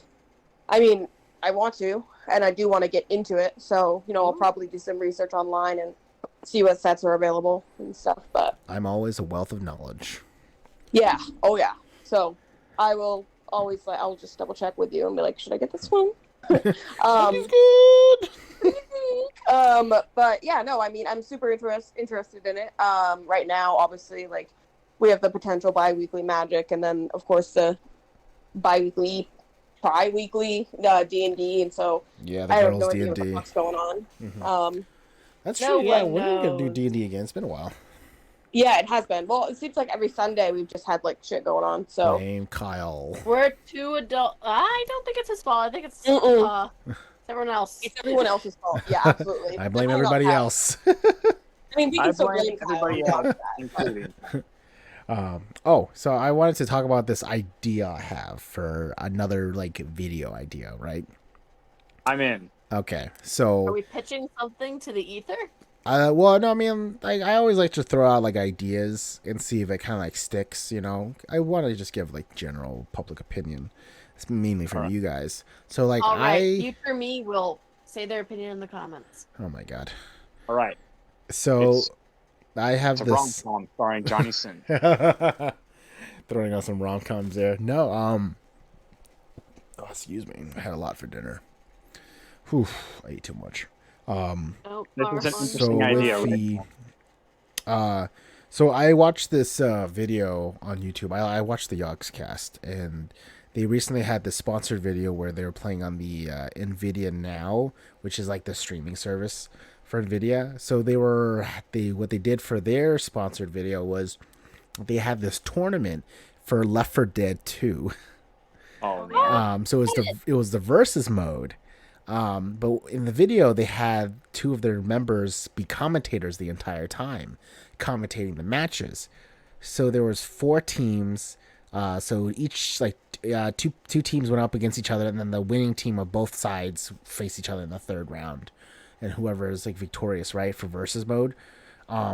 I mean, I want to, and I do want to get into it. So I'll probably do some research online and see what sets are available and stuff. But I'm always a wealth of knowledge. yeah, oh yeah. So I will always I'll just double check with you and be like, should I get this one? Good. But yeah, no, I mean, I'm super interested in it. Right now, obviously, like we have the potential bi-weekly Magic, and then of course the bi-weekly, tri-weekly D&D, and so Yeah, the I have girls no idea what D&D. the fuck's going on. Mm-hmm. That's No true. Yeah, one when are we gonna do knows. D&D again? It's been a while. Yeah, it has been. Well, it seems like every Sunday we've just had like shit going on. So Blame Kyle. We're two adult. I don't think it's his fault. I think it's everyone else. it's everyone else's fault. Yeah, absolutely. I blame Definitely not everybody Kyle. else. I mean, we I can still blame blame Kyle. everybody else, including. So I wanted to talk about this idea I have for another like video idea, right? I'm in. Okay, Are so we pitching something to the ether? well, no, I mean, I always like to throw out like ideas and see if it kind of like sticks. I want to just give like general public opinion. It's mainly from you guys. So like All right, future me will say their opinion in the comments. oh my god. All right. So I have It's a this rom-com starring Johnny Sin. throwing out some rom-coms there. No, oh, excuse me. I had a lot for dinner. Whew, I ate too much. Oh, This is an far interesting on. idea. So I watched this video on YouTube. I watched the Yogscast, and they recently had this sponsored video where they were playing on the NVIDIA Now, which is like the streaming service for Nvidia. So what they did for their sponsored video was they had this tournament for Left 4 Dead 2. Oh man. So it was the versus mode. But in the video, they had two of their members be commentators the entire time, commentating the matches. So there was 4 teams. So each two teams went up against each other, and then the winning team of both sides face each other in the third round, and whoever is like victorious, right, for versus mode.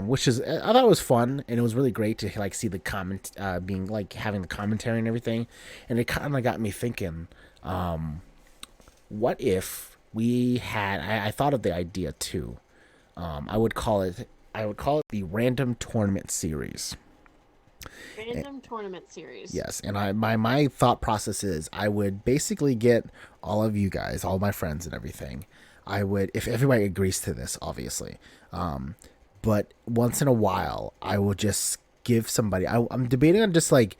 Which is I thought it was fun, and it was really great to like see the comment being like having the commentary and everything, and it kind of got me thinking. What if we had? I thought of the idea too. I would call it the random tournament series. Random tournament series. Yes, and my thought process is I would basically get all of you guys, all my friends and everything. I would, if everybody agrees to this, obviously. But once in a while, I will just give somebody. I'm debating on just like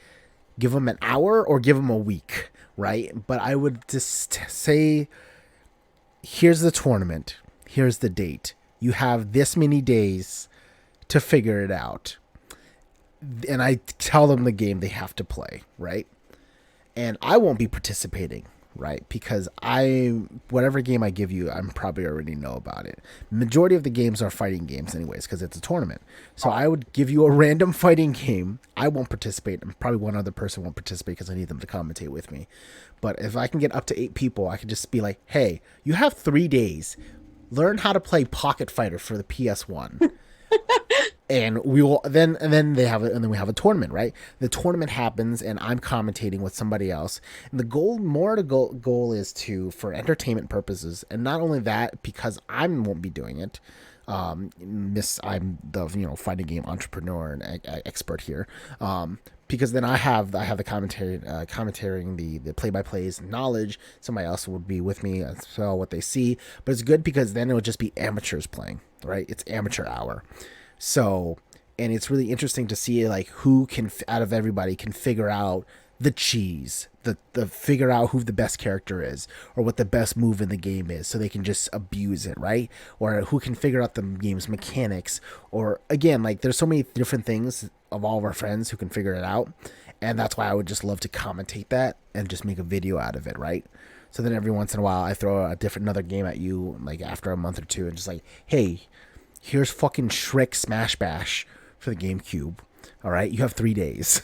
give them an hour or give them a week, right? But I would just say, here's the tournament, here's the date. You have this many days to figure it out. And I tell them the game they have to play, right? And I won't be participating, right? Because whatever game I give you, I'm probably already know about it. Majority of the games are fighting games anyways, because it's a tournament. So I would give you a random fighting game. I won't participate, and probably one other person won't participate because I need them to commentate with me. But if I can get up to 8 people, I can just be like, hey, you have 3 days. Learn how to play Pocket Fighter for the PS1. And we will then we have a tournament, right? The tournament happens, and I'm commentating with somebody else. And the goal is for entertainment purposes, and not only that, because I won't be doing it. I'm the fighting game entrepreneur and expert here. Because then I have the commentating the play-by-plays knowledge. Somebody else would be with me as well, what they see. But it's good because then it would just be amateurs playing, right? It's amateur hour. So, and it's really interesting to see like who can out of everybody can figure out the cheese, the figure out who the best character is or what the best move in the game is, so they can just abuse it, right? Or who can figure out the game's mechanics, or again, like there's so many different things of all of our friends who can figure it out, and that's why I would just love to commentate that and just make a video out of it, right? So then every once in a while I throw another game at you, like after a month or two, and just like, hey, here's fucking Shrek Smash Bash for the GameCube. All right, you have 3 days.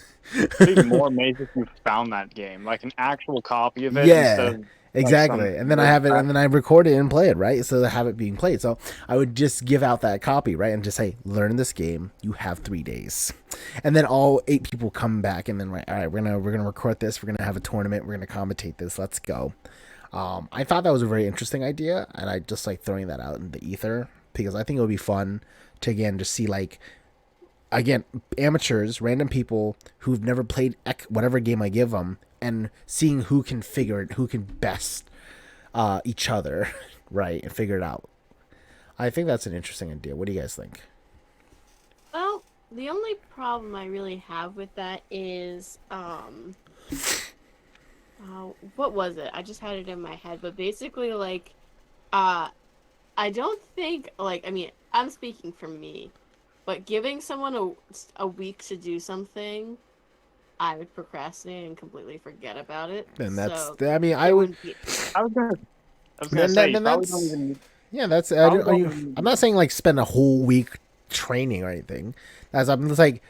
I'd be more amazed if you found that game, like an actual copy of it. Yeah, exactly. And then I have it, and then I record it and play it, right? So I have it being played. So I would just give out that copy, right, and just say, learn this game. You have 3 days, and then all 8 people come back, and then all right, we're gonna record this. We're gonna have a tournament. We're gonna commentate this. Let's go. I thought that was a very interesting idea, and I just like throwing that out in the ether, because I think it would be fun to, again, just see, like, again, amateurs, random people who've never played whatever game I give them, and seeing who can figure it, who can best each other, right, and figure it out. I think that's an interesting idea. What do you guys think? Well, the only problem I really have with that is, what was it? I just had it in my head, but basically, like, I don't think, like, I mean, I'm speaking for me, but giving someone a week to do something, I would procrastinate and completely forget about it. And that's, so I mean, I would. I was gonna say, you probably that's, don't even. yeah, that's. I'm not saying like spend a whole week training or anything. I'm just like,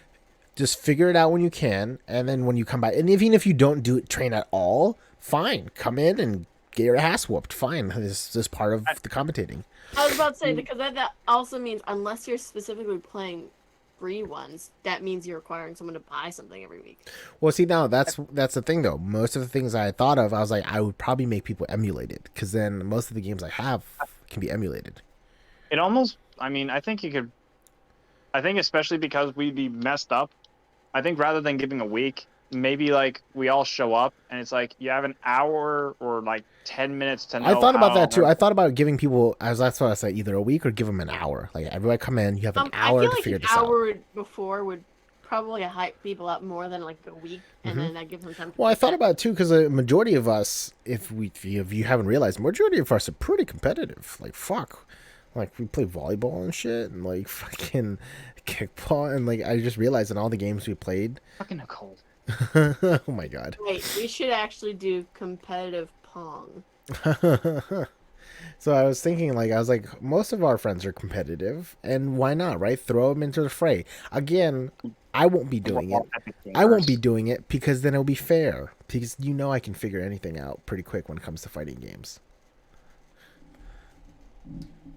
just figure it out when you can, and then when you come back, and even if you don't train at all, fine, come in and get your ass whooped. Fine, this is part of the commentating. I was about to say, because that also means, unless you're specifically playing free ones, that means you're requiring someone to buy something every week. Well, see, now that's the thing, though. Most of the things I thought of, I was like, I would probably make people emulate it, because then most of the games I have can be emulated. It almost, I mean, I think especially because we'd be messed up, I think rather than giving a week, maybe like we all show up and it's like you have an hour or like 10 minutes to know. I thought about that too. I thought about giving people, that's what I said, either a week or give them an hour. Like everybody come in, you have an hour to figure this out. I feel like an hour before would probably hype people up more than like a week, and then that gives them time. Well, I thought about it too, because the majority of us, if you haven't realized, majority of us are pretty competitive. Like fuck, Like, we play volleyball and shit, and like fucking kickball, and like I just realized in all the games we played. Fucking Nicole. Oh my god. Wait, we should actually do competitive Pong. So I was thinking, like, I was like, most of our friends are competitive, and why not, right? Throw them into the fray. Again, I won't be doing it. I won't be doing it because then it'll be fair. Because you know I can figure anything out pretty quick when it comes to fighting games.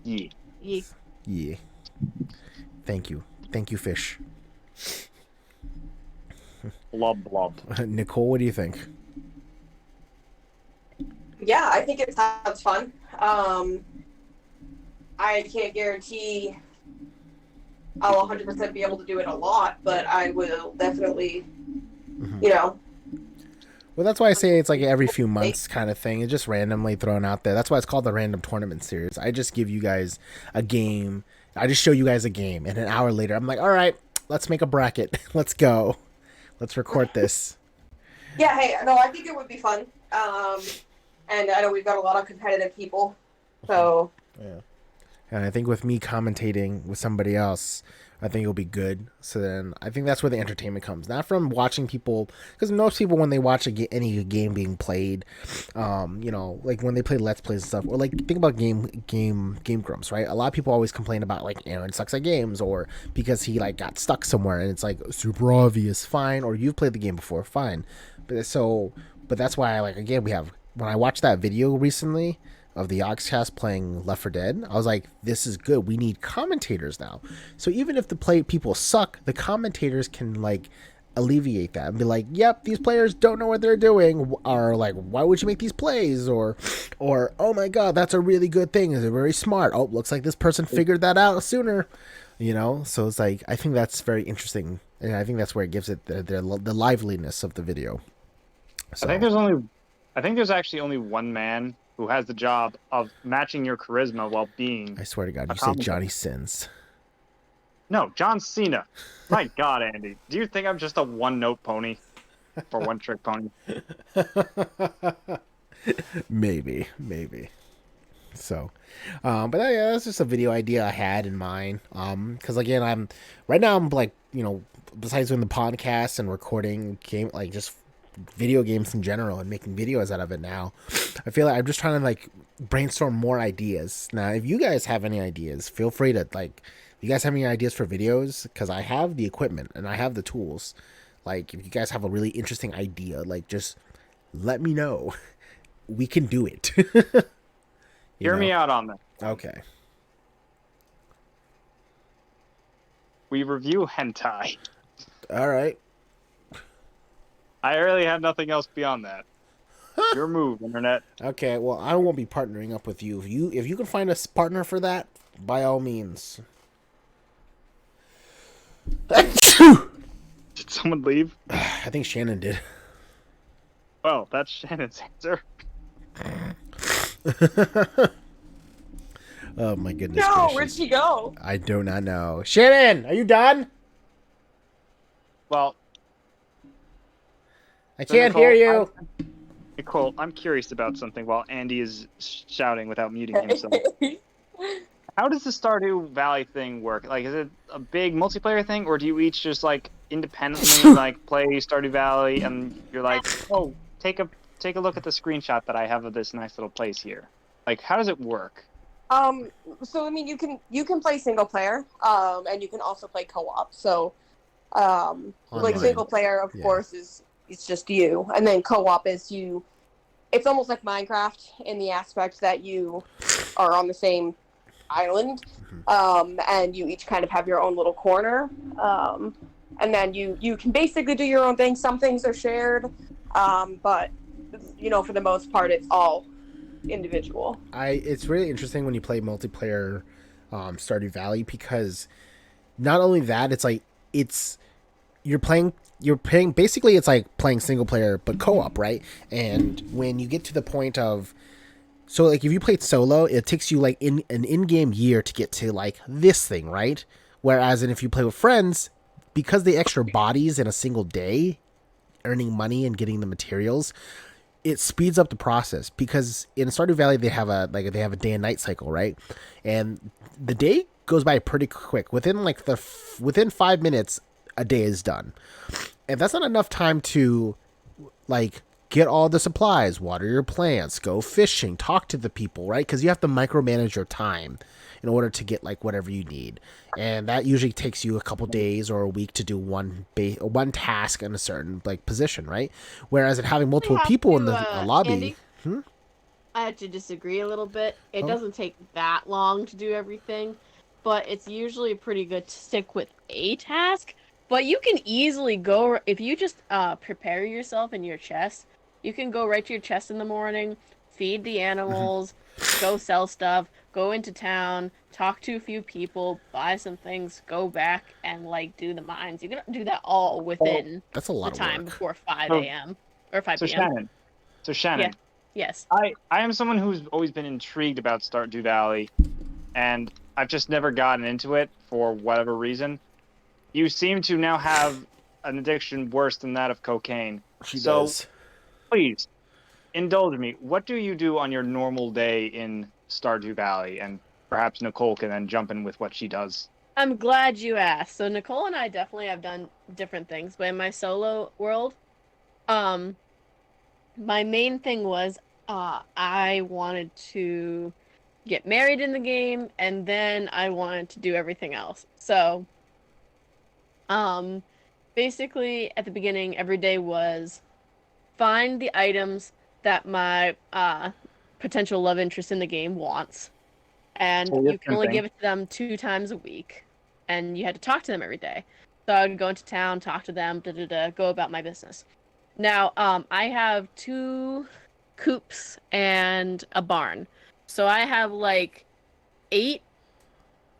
Yeah. Ye- Yeah. Thank you. Thank you, fish. Blob blob. Nicole, what do you think? Yeah, I think it sounds fun. I can't guarantee I'll 100% be able to do it a lot, but I will definitely, you know. Well, that's why I say it's like every few months kind of thing. It's just randomly thrown out there. That's why it's called the random tournament series. I just give you guys a game. I just show you guys a game, and an hour later, I'm like, all right, let's make a bracket. Let's go. Let's record this. Yeah, hey, no, I think it would be fun. And I know we've got a lot of competitive people, so. Yeah. And I think with me commentating with somebody else, I think it'll be good. So then I think that's where the entertainment comes. Not from watching people, because most people, when they watch any game being played, you know, like when they play Let's Plays and stuff, or like think about Game Grumps, right? A lot of people always complain about like Aaron sucks at games, or because he like got stuck somewhere, and it's like super obvious, fine. Or you've played the game before, fine. But that's why I like, again, when I watched that video recently of the Oxcast playing Left 4 Dead, I was like, this is good. We need commentators now. So even if the people suck, the commentators can like alleviate that and be like, yep, these players don't know what they're doing, or like, why would you make these plays, or oh my god, that's a really good thing, they're very smart, oh, looks like this person figured that out sooner, you know. So it's like, I think that's very interesting, and I think that's where it gives it the liveliness of the video. So, I think there's actually only one man who has the job of matching your charisma while being. I swear to God, you say Johnny Sins. No, John Cena. My God, Andy, do you think I'm just a one-note pony, or one-trick pony? maybe. So, but yeah, that's just a video idea I had in mind. Because again, I'm like, you know, besides doing the podcast and recording game, like just video games in general and making videos out of it now, I feel like I'm just trying to like brainstorm more ideas. Now, if you guys have any ideas, feel free to like, if you guys have any ideas for videos, because I have the equipment and I have the tools. Like, if you guys have a really interesting idea, like, just let me know. We can do it. Hear me out on that. Okay. We review hentai. All right. I really have nothing else beyond that. Your move, internet. Okay, well, I won't be partnering up with you. If you can find a partner for that, by all means. Did someone leave? I think Shannon did. Well, that's Shannon's answer. Oh my goodness. No, gracious. where'd she go? I do not know. Shannon, are you done? Well, I can't hear you. Nicole, I'm curious about something while Andy is shouting without muting himself. How does the Stardew Valley thing work? Like, is it a big multiplayer thing, or do you each just like independently like play Stardew Valley, and you're like, oh, take a look at the screenshot that I have of this nice little place here? Like, how does it work? So I mean, you can play single player, and you can also play co-op. So, like single player, of course, is it's just you, and then co-op is you. It's almost like Minecraft in the aspect that you are on the same island, and you each kind of have your own little corner, and then you can basically do your own thing. Some things are shared, but you know, for the most part, it's all individual. It's really interesting when you play multiplayer Stardew Valley, because not only that, it's like you're playing basically, it's like playing single player but co-op, right? And when you get to the point of, so like if you played solo, it takes you like an in-game year to get to like this thing, right? Whereas if you play with friends, because the extra bodies in a single day, earning money and getting the materials, it speeds up the process because in Stardew Valley they have a day and night cycle, right? And the day goes by pretty quick. Within 5 minutes, a day is done, and that's not enough time to like get all the supplies, water your plants, go fishing, talk to the people, right? Because you have to micromanage your time in order to get like whatever you need, and that usually takes you a couple days or a week to do one task in a certain like position, right? Whereas in having multiple have people in to, the lobby, Andy? I have to disagree a little bit. It Oh. doesn't take that long to do everything, but it's usually pretty good to stick with a task. But you can easily go if you just prepare yourself in your chest. You can go right to your chest in the morning, feed the animals, go sell stuff, go into town, talk to a few people, buy some things, go back and like do the mines. You can do that all within that's a lot the of time work. before 5 So- a.m. or 5 So p.m. Shannon, Yes. I am someone who's always been intrigued about Stardew Valley, and I've just never gotten into it for whatever reason. You seem to now have an addiction worse than that of cocaine. She So- does. Please, indulge me. What do you do on your normal day in Stardew Valley? And perhaps Nicole can then jump in with what she does. I'm glad you asked. So Nicole and I definitely have done different things, but in my solo world, my main thing was I wanted to get married in the game, and then I wanted to do everything else. So, basically at the beginning, every day was find the items that my potential love interest in the game wants, and Totally you can only different give it to them 2 times a week, and you had to talk to them every day. So I would go into town, talk to them, go about my business. Now, I have 2 coops and a barn, so I have like 8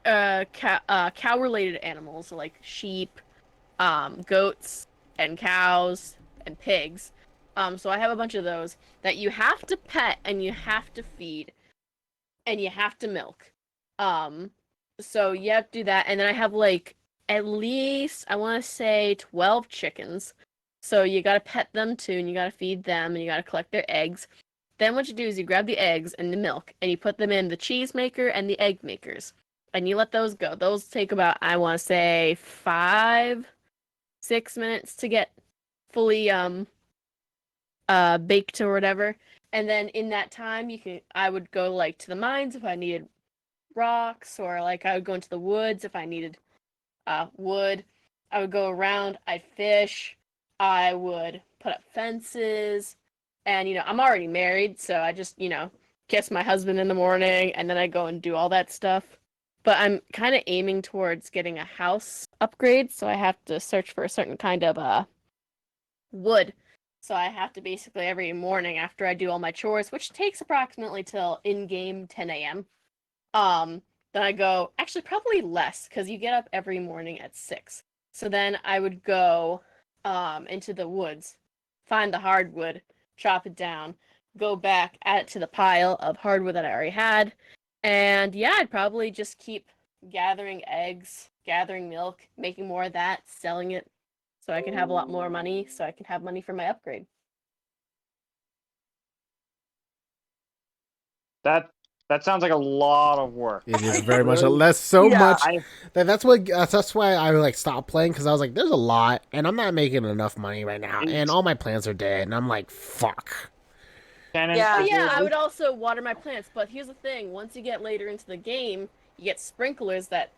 cow-related animals, like sheep, goats, and cows, and pigs. So I have a bunch of those that you have to pet and you have to feed and you have to milk. So you have to do that, and then I have like at least I want to say 12 chickens. So you gotta pet them too, and you gotta feed them, and you gotta collect their eggs. Then what you do is you grab the eggs and the milk, and you put them in the cheese maker and the egg makers, and you let those go. Those take about I want to say 5-6 minutes to get fully baked or whatever. And then in that time I would go like to the mines if I needed rocks, or like I would go into the woods if I needed wood. I would go around, I'd fish, I would put up fences, and I'm already married, so I just kiss my husband in the morning, and then I go and do all that stuff. But I'm kind of aiming towards getting a house upgrade, so I have to search for a certain kind of wood. So I have to basically every morning after I do all my chores, which takes approximately till in-game 10 a.m. Then I go, actually probably less, because you get up every morning at 6. So then I would go into the woods, find the hardwood, chop it down, go back, add it to the pile of hardwood that I already had, and yeah, I'd probably just keep gathering eggs, gathering milk, making more of that, selling it, so I can have a lot more money, so I can have money for my upgrade. That sounds like a lot of work. It is I very much. really- That's so Yeah, much. I- That's why I like stopped playing, because I was like, there's a lot, and I'm not making enough money right now, and all my plants are dead, and I'm like, fuck. Shannon, Yeah. Oh is yeah, there- I would also water my plants, but here's the thing, once you get later into the game, you get sprinklers that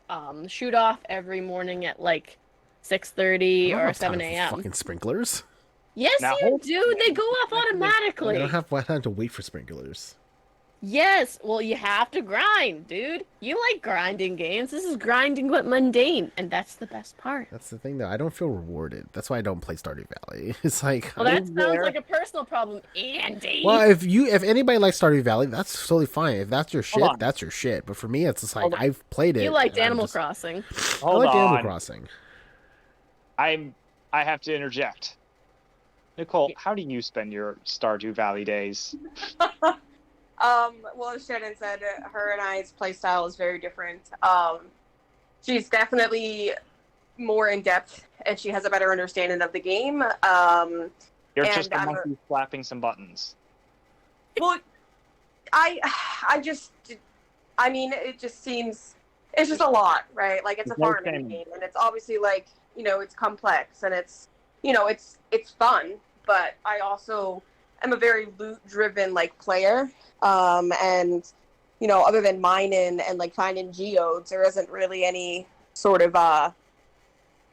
shoot off every morning at like 6:30 I don't or have time 7 for a.m. fucking sprinklers. Yes, Now, you hold- do. They go off I automatically. don't have time to wait for sprinklers. Yes, well, you have to grind, dude. You like grinding games. This is grinding but mundane, and that's the best part. That's the thing, though. I don't feel rewarded. That's why I don't play Stardew Valley. It's like, Well, that Is sounds there- like a personal problem, Andy. well, if anybody likes Stardew Valley, that's totally fine. If that's your shit, on. that's your shit. But for me, it's just like Hold on. I've played it. you liked and I'm Animal just- Crossing. I Hold like Animal on. Crossing. I have to interject. Nicole, how do you spend your Stardew Valley days? Well, as Shannon said, her and I's play style is very different. She's definitely more in depth, and she has a better understanding of the game. You're And just a I'm a- monkey slapping some buttons. Well, I just, I mean, it just seems, it's just a lot, right? Like, it's a There's no farming shame. game, and it's obviously, like, it's complex, and it's, it's fun, but I also am a very loot-driven, like, player, and, other than mining and, like, finding geodes, there isn't really any sort of,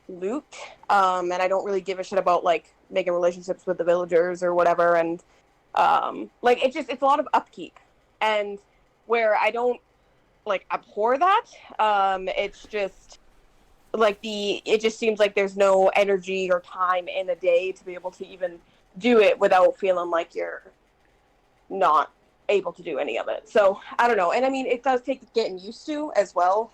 loot, and I don't really give a shit about, like, making relationships with the villagers or whatever, and, like, it's a lot of upkeep, and where I don't, like, abhor that, it's just, like, it just seems like there's no energy or time in a day to be able to even do it without feeling like you're not able to do any of it. So, I don't know, and I mean, it does take getting used to as well,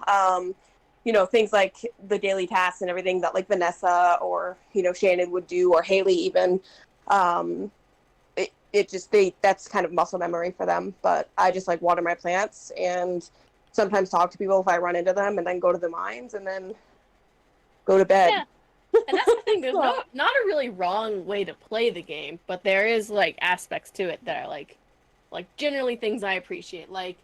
things like the daily tasks and everything that, like, Vanessa or, Shannon would do, or Haley even, that's kind of muscle memory for them. But I just, like, water my plants and sometimes talk to people if I run into them, and then go to the mines and then go to bed. Yeah. And that's the thing, there's not a really wrong way to play the game, but there is, like, aspects to it that are, like generally things I appreciate. Like,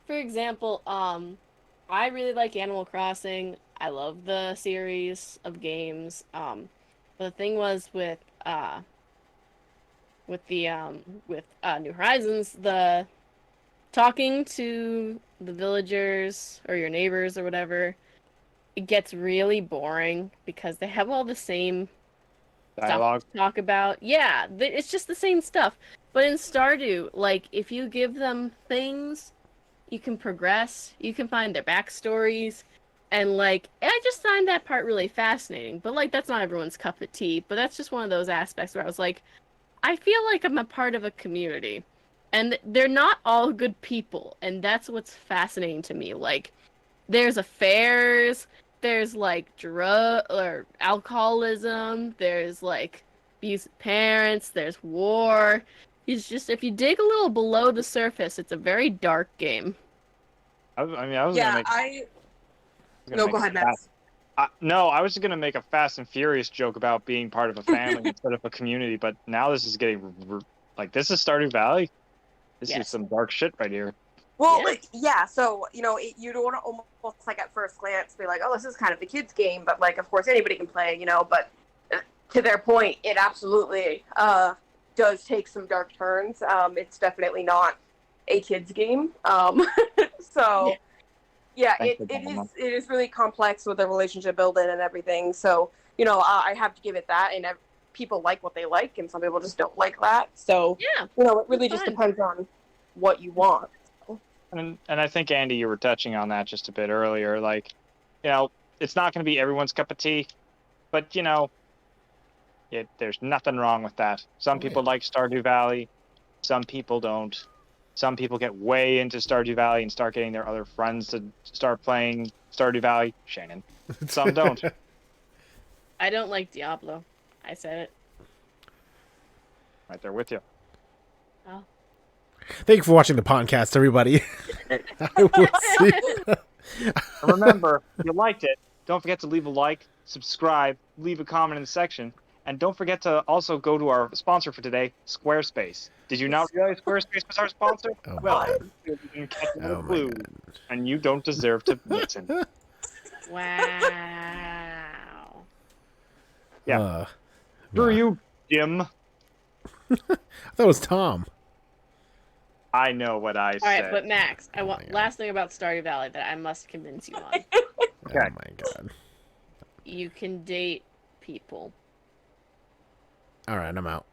for example, I really like Animal Crossing. I love the series of games. But the thing was with New Horizons, the talking to the villagers or your neighbors or whatever, it gets really boring because they have all the same Dialogue. stuff to talk about. Yeah, it's just the same stuff. But in Stardew, like, if you give them things, you can progress, you can find their backstories, and, like, I just find that part really fascinating. But, like, that's not everyone's cup of tea, but that's just one of those aspects where I was like, I feel like I'm a part of a community, and they're not all good people, and that's what's fascinating to me. Like, there's affairs, there's, like, drug or alcoholism, there's, like, abusive parents, there's war. It's just, if you dig a little below the surface, it's a very dark game. I was gonna Yeah, make. No, go ahead, Max. No, I was gonna make a Fast and Furious joke about being part of a family instead of a community, but now this is getting like, this is Stardew Valley. This is some dark shit right here. Well, yeah. So, you don't almost, like, at first glance be like, oh, this is kind of the kids' game, but, like, of course anybody can play, but to their point, it absolutely does take some dark turns. It's definitely not a kids' game. So, yeah, it is really complex with the relationship building and everything. So, I have to give it that, and people like what they like, and some people just don't like that. So, yeah, it really just depends on what you want. And I think, Andy, you were touching on that just a bit earlier. Like, it's not going to be everyone's cup of tea, but, there's nothing wrong with that. Some people like Stardew Valley, some people don't. Some people get way into Stardew Valley and start getting their other friends to start playing Stardew Valley. Shannon. Some don't. I don't like Diablo. I said it. Right there with you. Oh. Thank you for watching the podcast, everybody. I will see. Remember, if you liked it, don't forget to leave a like, subscribe, leave a comment in the section, and don't forget to also go to our sponsor for today, Squarespace. Did you not realize Squarespace was our sponsor? Oh, well, God. you didn't catch no Oh, my clue, God. and you don't deserve to listen. Wow. Yeah. Screw you, Jim. I thought it was Tom. I know what I said. All right, but Max, I want last thing about Stardew Valley that I must convince you on. Okay. Oh, my God. You can date people. All right, I'm out.